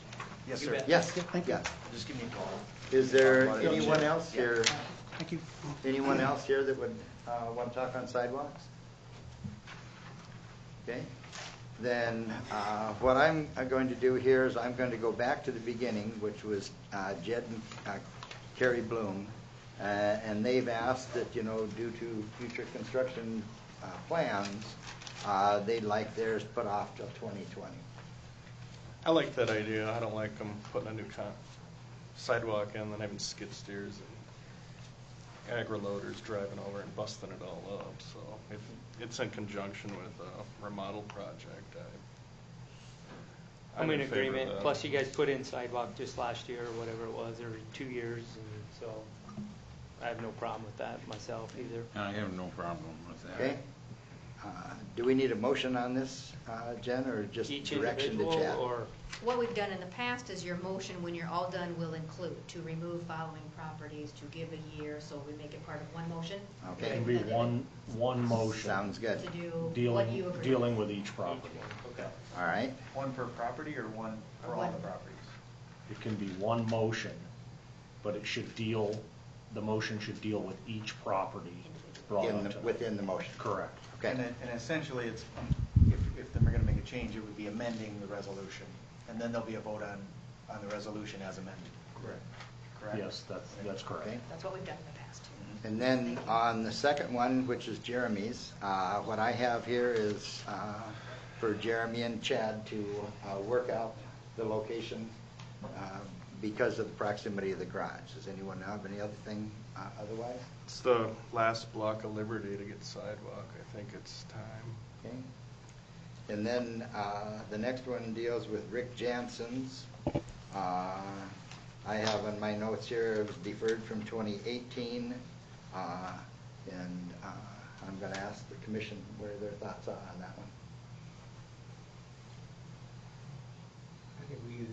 Yes, sir. Yes, Thank you. yeah. Just give me a call. Is there Talk about it. anyone else here, Thank you. anyone else here that would want to talk on sidewalks? Okay, then what I'm going to do here is I'm going to go back to the beginning, which was Jed and Carrie Bloom, and they've asked that, you know, due to future construction plans, they'd like theirs put off till 2020. I like that idea. I don't like them putting a new sidewalk in, then having skid steers and agri-loaders driving over and busting it all up. So if it's in conjunction with a remodel project, I'm in favor of agreement. that. Plus, you guys put in sidewalk just last year, or whatever it was, or 2 years, and so I have no problem with that myself either. I have no problem with that. Okay? Do we need a motion on this, Jen, or just Each direction to individual, Chad? or What we've done in the past is your motion, when you're all done, will include to remove following properties, to give a year, so we make it part of one motion. Okay. It'll be one motion. Sounds good. To do what you agree. Dealing with each property. Okay. All right. One per property or one for all the properties? It can be one motion, but it should the motion should deal with each property brought up to. Within the motion. Correct. Okay. And essentially, it's, if they're going to make a change, it would be amending the resolution, and then there'll be a vote on the resolution as amended. Correct? Yes, that's correct. Okay. That's what we've done in the past. And then on the second one, which is Jeremy's, what I have here is for Jeremy and Chad to work out the location because of the proximity of the garage. Does anyone have any other thing otherwise? It's the last block of Liberty to get sidewalk. I think it's time. Okay. And then the next one deals with Rick Jansen's. I have on my notes here, it was deferred from 2018. And I'm going to ask the commission what their thoughts are on that one. I think we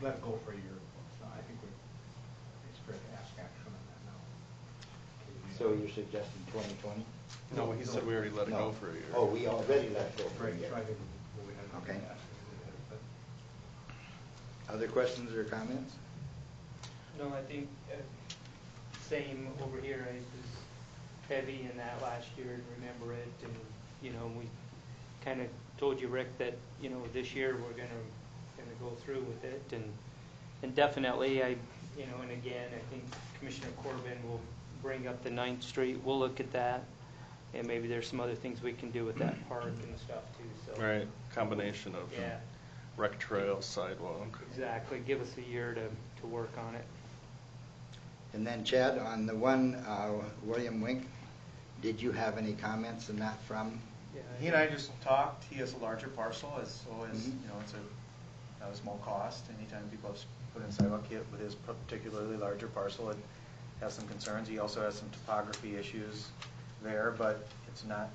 let it go for a year. So I think it's fair to ask action on that now. So you're suggesting 2020? No, he said we already let it No. go for a year. Oh, we already let it go for a Right, year. so I think we had to Okay. ask it, but Other questions or comments? No, I think same over here. I was heavy in that last year and remember it, and you know, we kind of told you, Rick, that you know this year we're gonna go through with it, and And definitely, and again, I think Commissioner Corbin will bring up the 9th Street. We'll look at that, and maybe there's some other things we can do with that park and stuff too, so. Right, combination of Yeah, rec trail, sidewalk. exactly. Give us a year to work on it. And then Chad, on the one, William Wink, did you have any comments on that from? Yeah, He and I just talked. He has a larger parcel, it's Mhm. it's not a small cost. Anytime people have put in sidewalk kit with his particularly larger parcel, it has some concerns. He also has some topography issues there, but it's not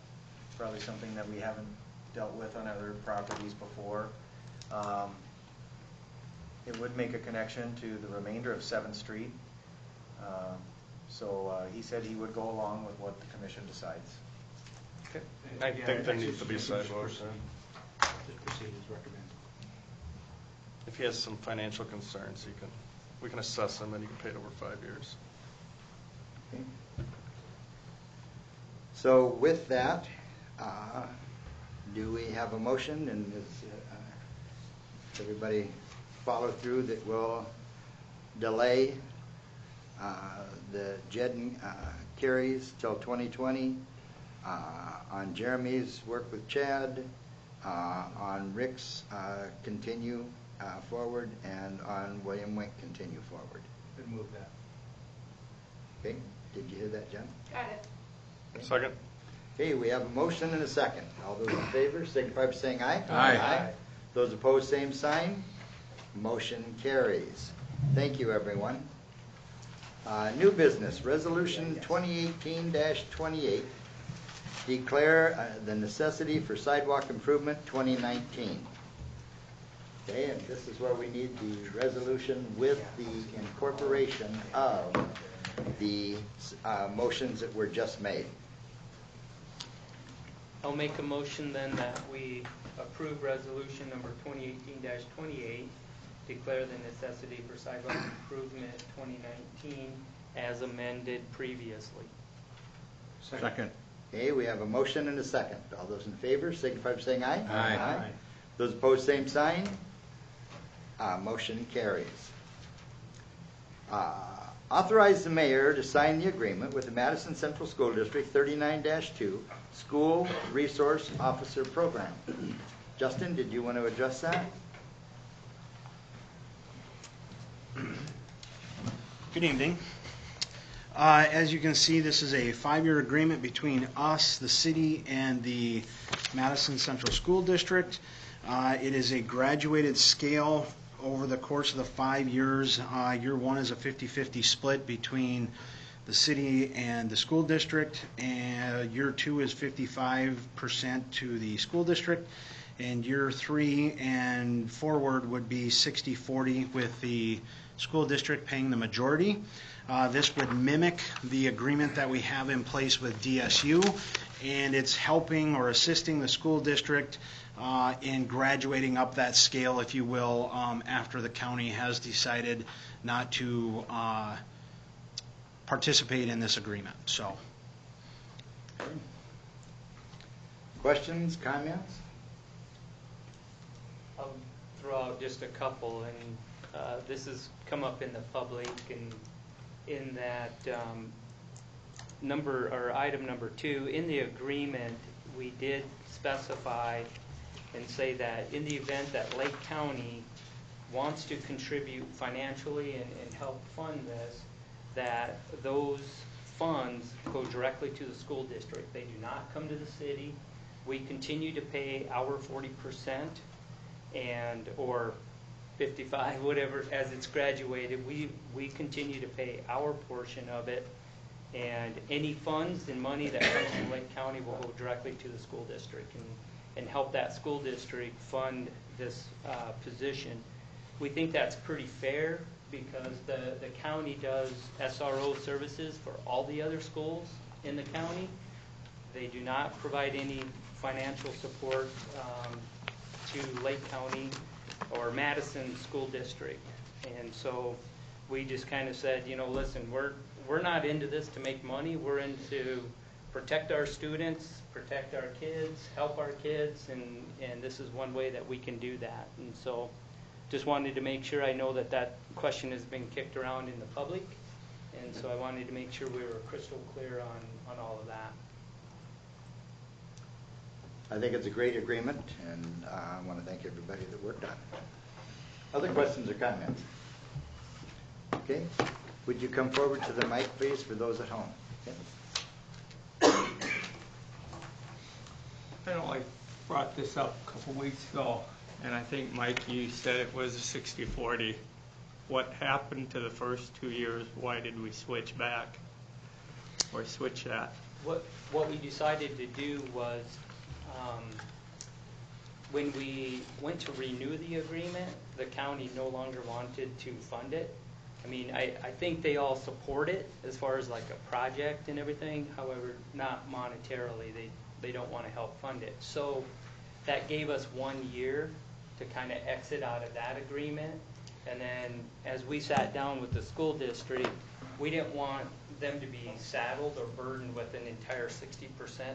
probably something that we haven't dealt with on other properties before. It would make a connection to the remainder of 7th Street. So he said he would go along with what the commission decides. Okay. I think there needs to be sidewalks there. Just proceed as recommended. If he has some financial concerns, we can assess him and he can pay it over 5 years. Okay. So with that, do we have a motion, and does everybody follow through that we'll delay the JED carries till 2020, on Jeremy's work with Chad, on Rick's continue forward, and on William Wink continue forward? Could move that. Okay, did you hear that, Jen? Got it. Okay. Second? Okay, we have a motion and a second. All those in favor, signify by saying aye. Aye. Those opposed, same sign. Motion carries. Thank you, everyone. New business, Resolution 2018-28, declare the necessity for sidewalk improvement 2019. Okay, and this is where we need the resolution with the incorporation of the motions that were just made. I'll make a motion then that we approve resolution number 2018-28, declare the necessity for sidewalk improvement 2019 as amended previously. Second. Okay, we have a motion and a second. All those in favor, signify by saying aye. Aye. Those opposed, same sign. Motion carries. Authorize the mayor to sign the agreement with the Madison Central School District 39-2 School Resource Officer Program. Justin, did you want to address that? Good evening. As you can see, this is a 5-year agreement between us, the city, and the Madison Central School District. It is a graduated scale over the course of the 5 years. Year 1 is a 50-50 split between the city and the school district, and year 2 is 55% to the school district, and year 3 and forward would be 60-40 with the school district paying the majority. This would mimic the agreement that we have in place with DSU, and it's helping or assisting the school district in graduating up that scale, if you will, after the county has decided not to participate in this agreement. So, Questions, comments? I'll throw out just a couple, and this has come up in the public, and in that item number 2, in the agreement, we did specify and say that in the event that Lake County wants to contribute financially and help fund this, that those funds go directly to the school district. They do not come to the city. We continue to pay our 40% and or 55, whatever, as it's graduated. We continue to pay our portion of it, and any funds and money that comes from Lake County will go directly to the school district and help that school district fund this position. We think that's pretty fair because the county does SRO services for all the other schools in the county. They do not provide any financial support to Lake County or Madison School District. And so we just kind of said, listen, we're not into this to make money. We're into protect our students, protect our kids, help our kids, and this is one way that we can do that. And so just wanted to make sure, I know that that question has been kicked around in the public, and so I wanted to make sure we were crystal clear on all of that. I think it's a great agreement, and I want to thank everybody that worked on it. Other questions or comments? Okay, would you come forward to the mic, please, for those at home? Okay. I know I brought this up a couple weeks ago, and I think, Mike, you said it was a 60-40. What happened to the first 2 years? Why did we switch back or switch that? What we decided to do was, when we went to renew the agreement, the county no longer wanted to fund it. I mean, I think they all support it as far as like a project and everything, however, not monetarily. They don't want to help fund it. So that gave us 1 year to kind of exit out of that agreement. And then as we sat down with the school district, we didn't want them to be saddled or burdened with an entire 60%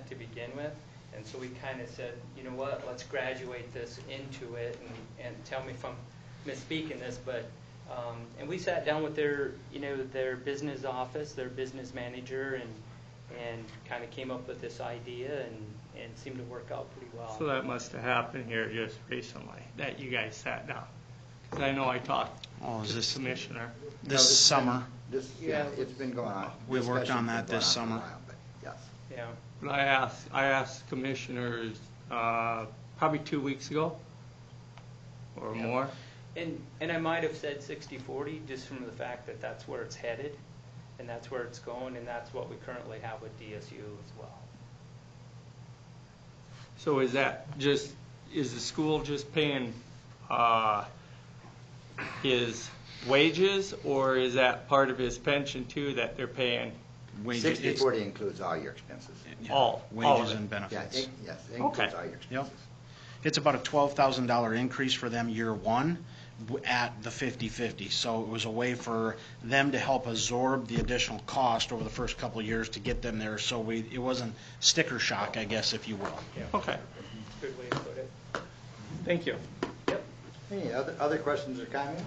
to begin with. And so we kind of said, you know what, let's graduate this into it, and tell me if I'm misspeaking this, but and we sat down with their, their business office, their business manager, and kind of came up with this idea, and seemed to work out pretty well. So that must have happened here just recently, that you guys sat down. Because I know I talked to the commissioner. This summer. Yeah, it's been going on. We worked on that this Discussion's been summer. going on for a while, but yes. Yeah. But I asked commissioners probably 2 weeks ago or more. And I might have said 60-40 just from the fact that that's where it's headed, and that's where it's going, and that's what we currently have with DSU as well. So is the school just paying his wages, or is that part of his pension too that they're paying? 60-40 includes all your expenses. All Wages of it. and benefits. Yeah, yes, it includes Okay. all your expenses. It's about a $12,000 increase for them year one at the 50/50. So it was a way for them to help absorb the additional cost over the first couple of years to get them there. So it wasn't sticker shock, I guess, if you will. Okay. Good way to put it. Thank you. Yep. Any other questions or comments?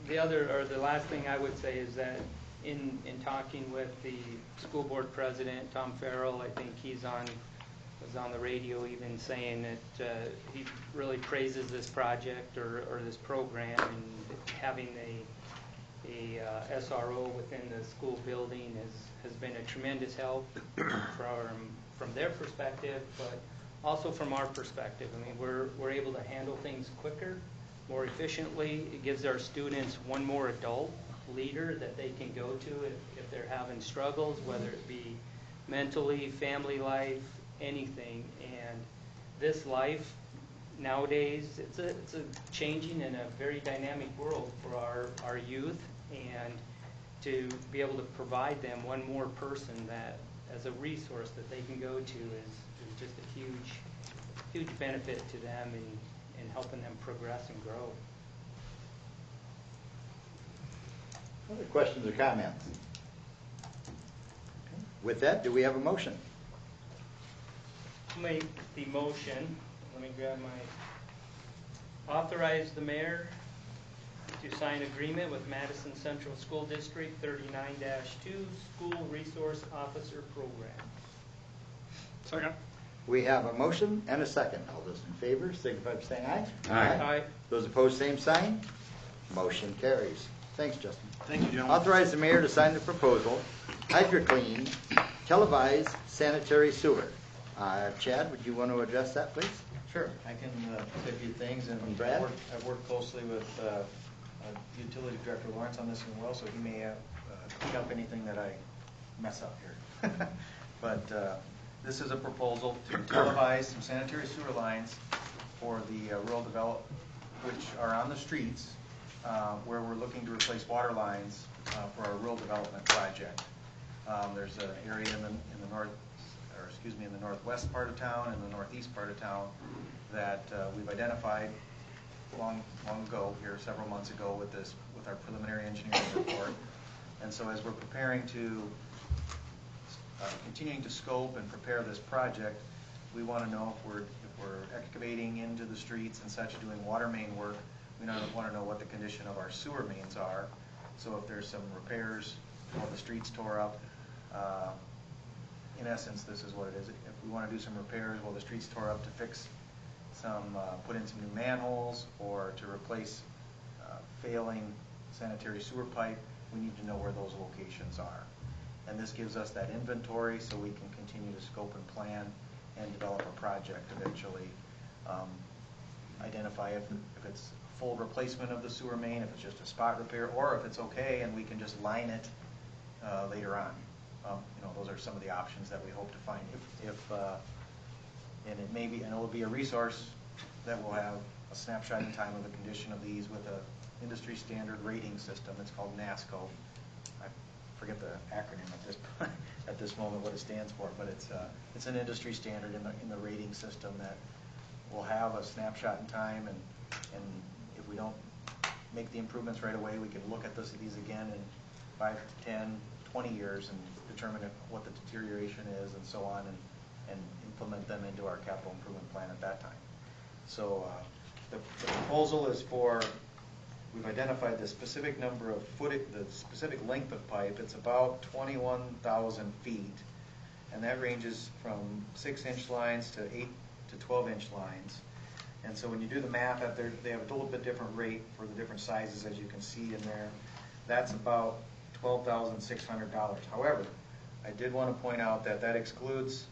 The last thing I would say is that in talking with the school board president, Tom Farrell, I think was on the radio even saying that he really praises this project or this program, and having a SRO within the school building has been a tremendous help from their perspective, but also from our perspective. I mean, we're able to handle things quicker, more efficiently. It gives our students one more adult leader that they can go to if they're having struggles, whether it be mentally, family life, anything. And this life nowadays, it's a changing and a very dynamic world for our youth, and to be able to provide them one more person that as a resource that they can go to is just a huge benefit to them in helping them progress and grow. Other questions or comments? With that, do we have a motion? I'll make the motion. Let me grab authorize the mayor to sign agreement with Madison Central School District 39-2 School Resource Officer Program. Second. We have a motion and a second. All those in favor signify by saying aye. Aye. Those opposed, same sign. Motion carries. Thanks, Justin. Thank you, gentlemen. Authorize the mayor to sign the proposal, HydroClean televised sanitary sewer. Chad, would you want to address that, please? Sure, I can say a few things, and Brad? I've worked closely with Utility Director Lawrence on this as well, so he may clean up anything that I mess up here. But this is a proposal to televise some sanitary sewer lines for the rural development, which are on the streets, where we're looking to replace water lines for our rural development project. There's an area in the northwest part of town and the northeast part of town that we've identified long ago, here several months ago, with our preliminary engineering report. And so as we're preparing to continuing to scope and prepare this project, we want to know if we're excavating into the streets and such, doing water main work, we want to know what the condition of our sewer mains are. So if there's some repairs or the streets tore up, in essence, this is what it is. If we want to do some repairs while the streets tore up to fix some, put in some new manholes or to replace failing sanitary sewer pipe, we need to know where those locations are. And this gives us that inventory so we can continue to scope and plan and develop a project eventually. Identify if it's full replacement of the sewer main, if it's just a spot repair, or if it's okay and we can just line it later on. Those are some of the options that we hope to find. And it may be, and it will be a resource that will have a snapshot in time of the condition of these with a industry standard rating system. It's called NASCO. I forget the acronym at this moment what it stands for, but it's an industry standard in the rating system that will have a snapshot in time, and if we don't make the improvements right away, we can look at these again in 5 to 10, 20 years and determine what the deterioration is and so on, and implement them into our capital improvement plan at that time. So the proposal is for, we've identified the specific number of the specific length of pipe. It's about 21,000 feet, and that ranges from 6-inch lines to 8 to 12-inch lines. And so when you do the math, they have a little bit different rate for the different sizes, as you can see in there. That's about $12,600. However, I did want to point out that excludes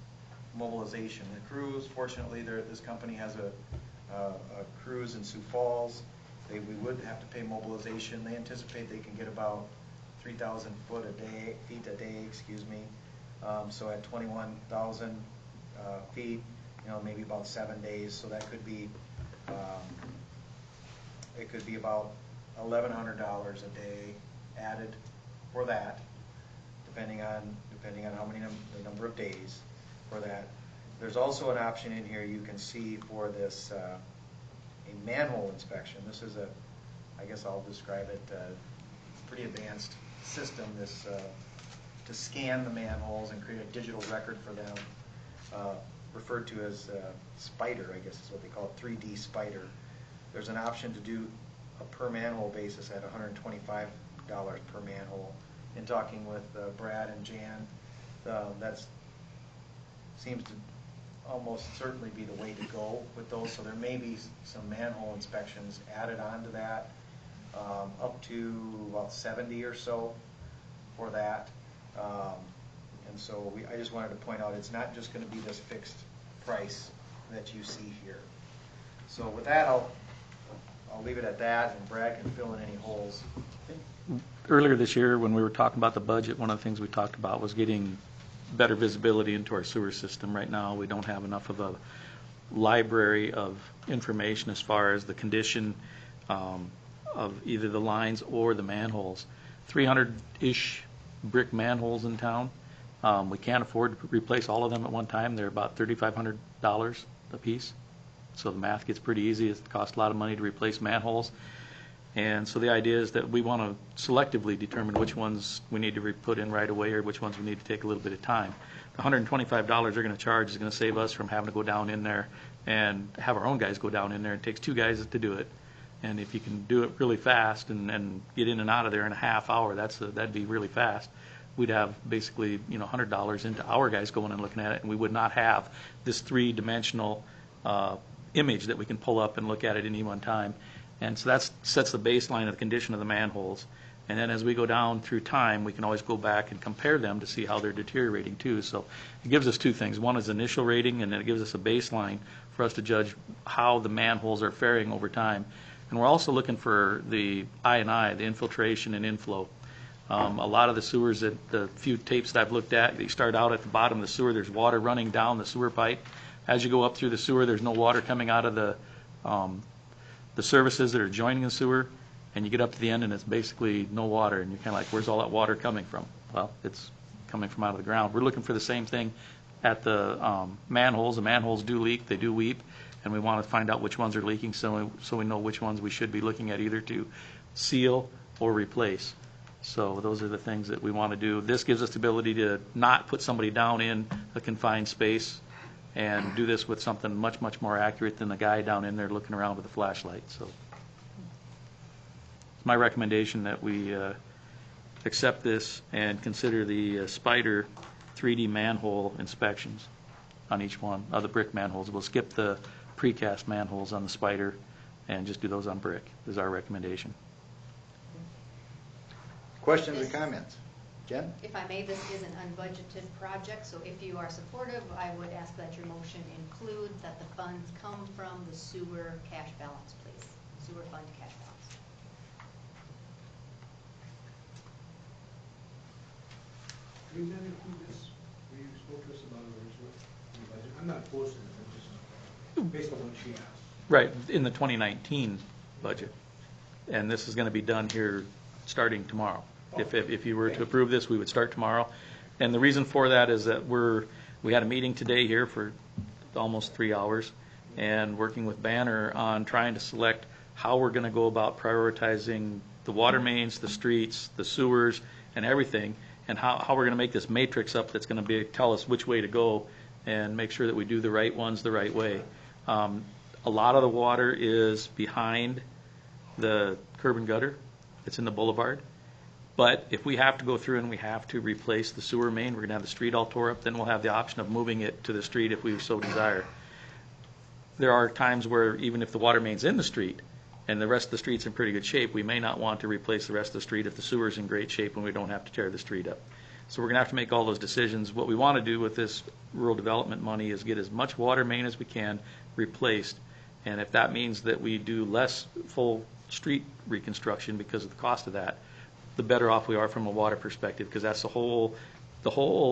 mobilization. The crews, fortunately, this company has a cruise in Sioux Falls. We would have to pay mobilization. They anticipate they can get about 3,000 feet a day, so at 21,000 feet, maybe about 7 days. So that could be, it could be about $1,100 a day added for that, depending on the number of days for that. There's also an option in here you can see for this a manhole inspection. This is I guess I'll describe it, pretty advanced system. This to scan the manholes and create a digital record for them, referred to as Spider, I guess is what they call it, 3D Spider. There's an option to do a per manhole basis at $125 per manhole. In talking with Brad and Jan, that seems to almost certainly be the way to go with those. So there may be some manhole inspections added onto that, up to about 70 or so for that. And so I just wanted to point out it's not just going to be this fixed price that you see here. So with that, I'll leave it at that, and Brad can fill in any holes. Earlier this year, when we were talking about the budget, one of the things we talked about was getting better visibility into our sewer system. Right now, we don't have enough of a library of information as far as the condition of either the lines or the manholes. 300-ish brick manholes in town. We can't afford to replace all of them at one time. They're about $3,500 a piece. So the math gets pretty easy. It costs a lot of money to replace manholes. And so the idea is that we want to selectively determine which ones we need to put in right away or which ones we need to take a little bit of time. The $125 they're going to charge is going to save us from having to go down in there and have our own guys go down in there. It takes 2 guys to do it. And if you can do it really fast and get in and out of there in a half hour, that'd be really fast. We'd have basically $100 into our guys going and looking at it, and we would not have this 3-dimensional image that we can pull up and look at it any one time. And so that sets the baseline of the condition of the manholes. And then as we go down through time, we can always go back and compare them to see how they're deteriorating too. So it gives us 2 things. One is initial rating, and then it gives us a baseline for us to judge how the manholes are faring over time. And we're also looking for the I&I, the infiltration and inflow. A lot of the sewers, the few tapes that I've looked at, they start out at the bottom of the sewer. There's water running down the sewer pipe. As you go up through the sewer, there's no water coming out of the services that are joining the sewer, and you get up to the end and it's basically no water, and you're kind of like, where's all that water coming from? Well, it's coming from out of the ground. We're looking for the same thing at the manholes. The manholes do leak, they do weep, and we want to find out which ones are leaking so we know which ones we should be looking at either to seal or replace. So those are the things that we want to do. This gives us the ability to not put somebody down in a confined space and do this with something much, much more accurate than the guy down in there looking around with a flashlight. So it's my recommendation that we accept this and consider the Spider 3D manhole inspections on each one of the brick manholes. We'll skip the precast manholes on the Spider and just do those on brick, is our recommendation. Questions or comments? Jen? If I may, this is an unbudgeted project, so if you are supportive, I would ask that your motion include that the funds come from the sewer cash balance, please. Sewer fund cash balance. Are you going to include this, where you spoke to us about it originally, in the budget? I'm not opposed to it, I'm just, based on what she asked. Right, in the 2019 budget. And this is going to be done here starting tomorrow. If you were to approve this, we would start tomorrow. And the reason for that is that we had a meeting today here for almost 3 hours and working with Banner on trying to select how we're going to go about prioritizing the water mains, the streets, the sewers, and everything, and how we're going to make this matrix up that's going to tell us which way to go and make sure that we do the right ones the right way. A lot of the water is behind the curb and gutter. It's in the boulevard. But if we have to go through and we have to replace the sewer main, we're going to have the street all tore up, then we'll have the option of moving it to the street if we so desire. There are times where even if the water main's in the street and the rest of the street's in pretty good shape, we may not want to replace the rest of the street if the sewer's in great shape and we don't have to tear the street up. So we're going to have to make all those decisions. What we want to do with this rural development money is get as much water main as we can replaced. And if that means that we do less full street reconstruction because of the cost of that, the better off we are from a water perspective, because that's the whole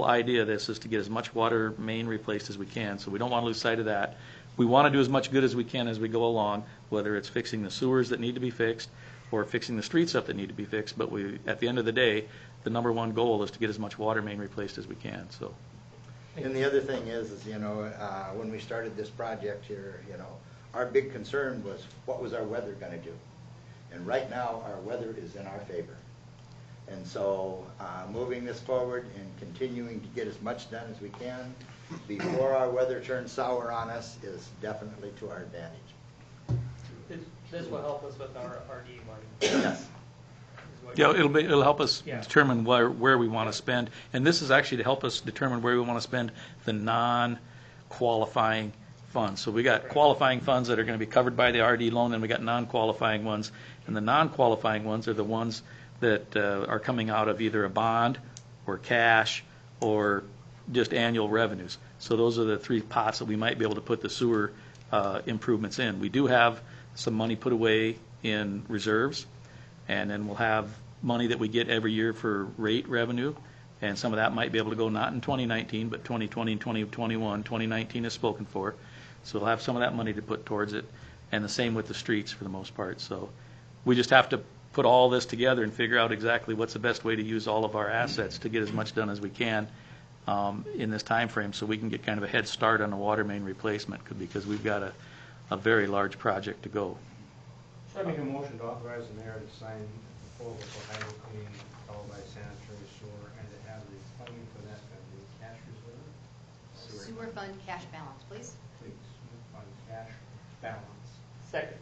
idea of this is to get as much water main replaced as we can. So we don't want to lose sight of that. We want to do as much good as we can as we go along, whether it's fixing the sewers that need to be fixed or fixing the streets up that need to be fixed. But at the end of the day, the number one goal is to get as much water main replaced as we can. So. And the other thing is when we started this project here, our big concern was what was our weather going to do? And right now, our weather is in our favor. And so moving this forward and continuing to get as much done as we can before our weather turns sour on us is definitely to our advantage. This will help us with our RD money. Yes. Yeah, it'll help us determine where we want to spend. And this is actually to help us determine where we want to spend the non-qualifying funds. So we got qualifying funds that are going to be covered by the RD loan, and we got non-qualifying ones. And the non-qualifying ones are the ones that are coming out of either a bond or cash or just annual revenues. So those are the three pots that we might be able to put the sewer improvements in. We do have some money put away in reserves, and then we'll have money that we get every year for rate revenue, and some of that might be able to go not in 2019, but 2020 and 2021. 2019 is spoken for, so we'll have some of that money to put towards it, and the same with the streets for the most part. So we just have to put all this together and figure out exactly what's the best way to use all of our assets to get as much done as we can in this time frame, so we can get kind of a head start on the water main replacement, because we've got a very large project to go. So I make a motion to authorize the mayor to sign the proposal for highway cleaning followed by sanitary sewer, and to have the funding for that from the cash reserve. Sewer fund cash balance, please. Please, fund cash balance. Second.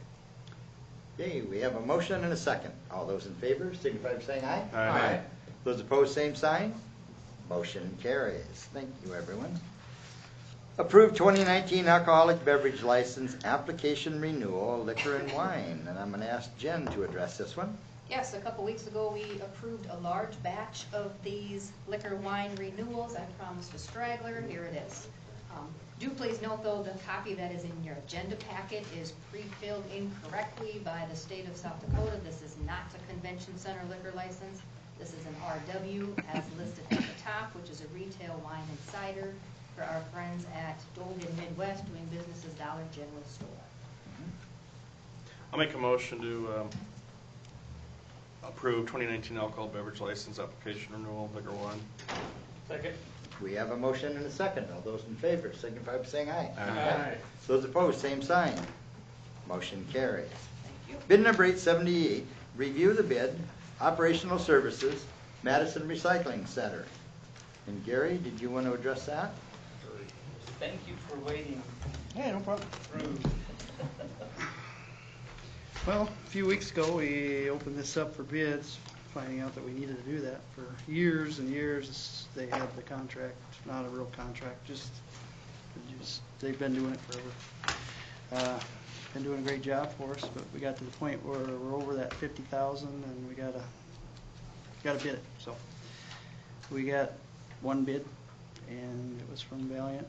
Okay, we have a motion and a second. All those in favor signify by saying aye. Aye. Those opposed, same sign. Motion carries. Thank you, everyone. Approved 2019 alcoholic beverage license application renewal, liquor and wine. And I'm going to ask Jen to address this one. Yes, a couple weeks ago, we approved a large batch of these liquor wine renewals. I promised a straggler. Here it is. Do please note, though, the copy that is in your agenda packet is pre-filled incorrectly by the state of South Dakota. This is not a convention center liquor license. This is an RW, as listed at the top, which is a retail wine and cider for our friends at Dolgan Midwest, doing business as Dollar General Store. I'll make a motion to approve 2019 alcohol beverage license application renewal, liquor one. Second. We have a motion and a second. All those in favor signify by saying aye. Aye. Those opposed, same sign. Motion carries. Thank you. Bid number 878, review the bid, operational services, Madison Recycling Center. And Gary, did you want to address that? Thank you for waiting. Hey, no problem. Through. Well, a few weeks ago, we opened this up for bids, finding out that we needed to do that. For years and years, they had the contract, not a real contract, just they've been doing it forever. Been doing a great job for us, but we got to the point where we're over that 50,000 and we gotta bid it. So we got one bid, and it was from Valiant,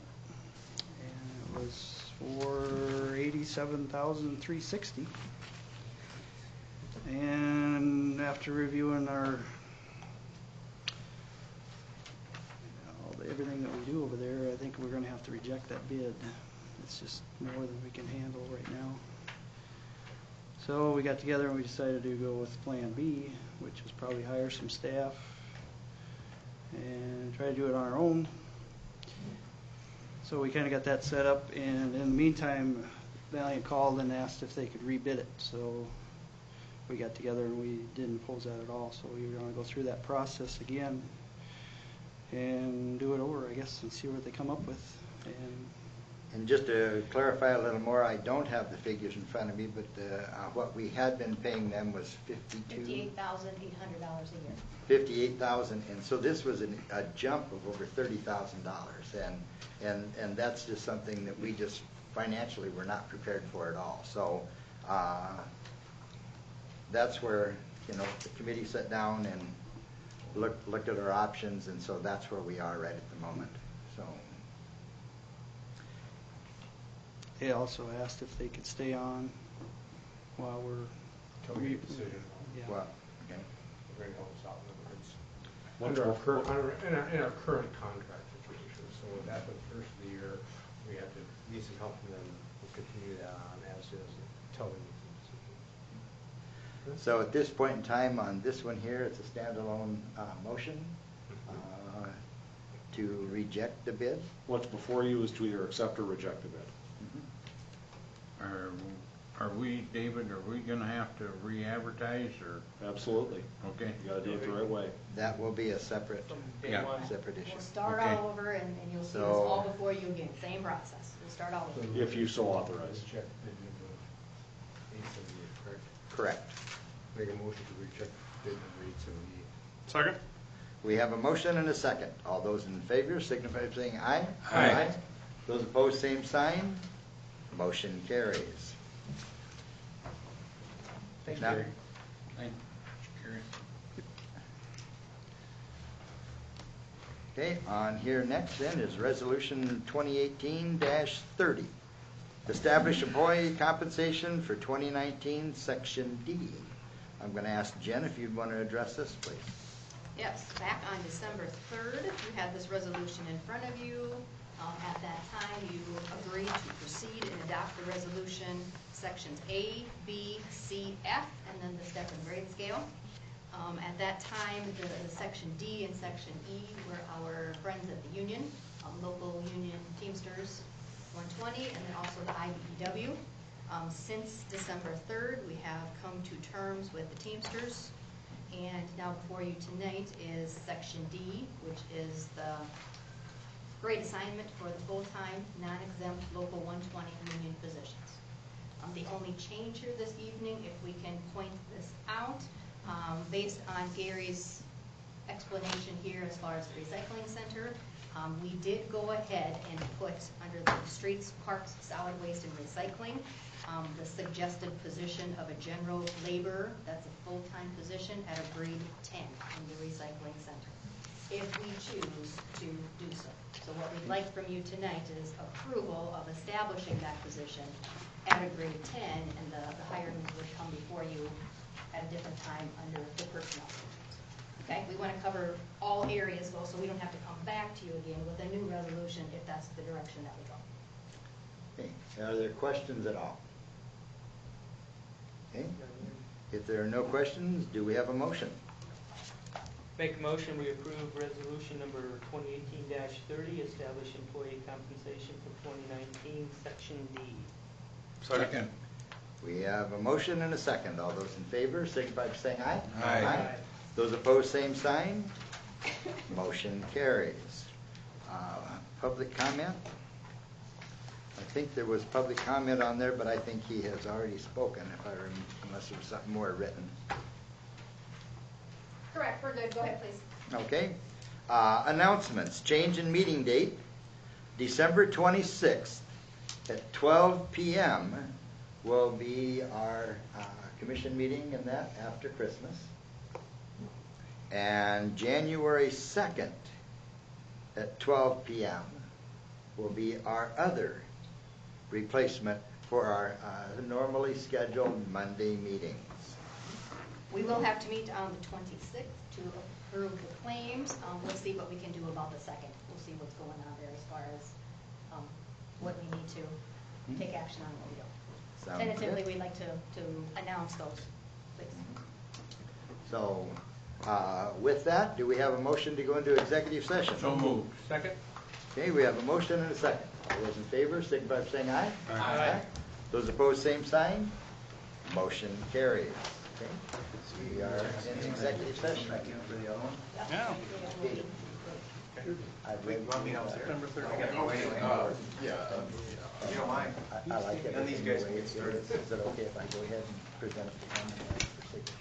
and it was for $87,360. And after reviewing everything that we do over there, I think we're going to have to reject that bid. It's just more than we can handle right now. So we got together and we decided to go with Plan B, which is probably hire some staff and try to do it on our own. So we kind of got that set up, and in the meantime, Valiant called and asked if they could rebid it. So we got together and we didn't oppose that at all. So we were going to go through that process again and do it over, I guess, and see what they come up with. And just to clarify a little more, I don't have the figures in front of me, but what we had been paying them was $58,800 a year. 58,000, and so this was a jump of over $30,000, and that's just something that we just financially were not prepared for at all. So that's where the committee sat down and looked at our options, and so that's where we are right at the moment. So they also asked if they could stay on while we're. Till we make a decision. Yeah. Well, okay. We're going to help us out in other words. In our current contract situation. So after the first of the year, we have to need some help, and then we'll continue that on as is until we make the decision. So at this point in time, on this one here, it's a standalone motion to reject the bid. What's before you is to either accept or reject the bid. Are we, David, are we gonna have to re-advertise or? Absolutely. Okay. You gotta do it the right way. That will be a separate separate issue. We'll start Okay. all over, and you'll see this all before you again. Same process. We'll start all over. If you so authorize. Reject bid number 878, correct? Correct. Make a motion to reject bid number 878. Second? We have a motion and a second. All those in favor signify by saying aye. Aye. Those opposed, same sign. Motion carries. Thank you, Now- Gary. Thank you, Gary. Okay, on here next then is Resolution 2018-30. Establish employee compensation for 2019, Section D. I'm going to ask Jen if you'd want to address this, please. Yes, back on December 3rd, you had this resolution in front of you. At that time, you agreed to proceed and adopt the resolution, sections A, B, C, F, and then the step and grade scale. At that time, the section D and section E were our friends at the union, local union Teamsters 120, and then also the IBEW. Since December 3rd, we have come to terms with the Teamsters, and now before you tonight is section D, which is the grade assignment for the full-time, non-exempt local 120 union positions. The only change here this evening, if we can point this out, based on Gary's explanation here as far as the recycling center, we did go ahead and put under the streets, parks, solid waste, and recycling, the suggested position of a general laborer, that's a full-time position at a grade 10 in the recycling center, if we choose to do so. So what we'd like from you tonight is approval of establishing that position at a grade 10, and the hiring would come before you at a different time under the personnel. Okay, we want to cover all areas though, so we don't have to come back to you again with a new resolution if that's the direction that we go. Okay, are there questions at all? Okay, if there are no questions, do we have a motion? Make a motion, we approve resolution number 2018-30, establish employee compensation for 2019, section D. Second. We have a motion and a second. All those in favor signify by saying aye. Aye. Those opposed, same sign. Motion carries. Public comment? I think there was public comment on there, but I think he has already spoken, unless there was something more written. Correct, we're good. Go ahead, please. Okay. Announcements. Change in meeting date, December 26th at 12 p.m. will be our commission meeting, and that after Christmas. And January 2nd at 12 p.m. will be our other replacement for our normally scheduled Monday meetings. We will have to meet on the 26th to approve the claims. We'll see what we can do about the 2nd. We'll see what's going on there as far as what we need to take action on, what we don't. Sounds Tentatively, good. we'd like to announce those, please. So with that, do we have a motion to go into executive session? So moved. Second? Okay, we have a motion and a second. All those in favor, signify by saying aye. Aye. Those opposed, same sign. Motion carries. Okay, so we are in executive session. For the other one? Yeah. I've read September 3rd. I gotta go anyway. If you don't mind. I like it. Then these guys can get started. Is it okay if I go ahead and present it to them for signature?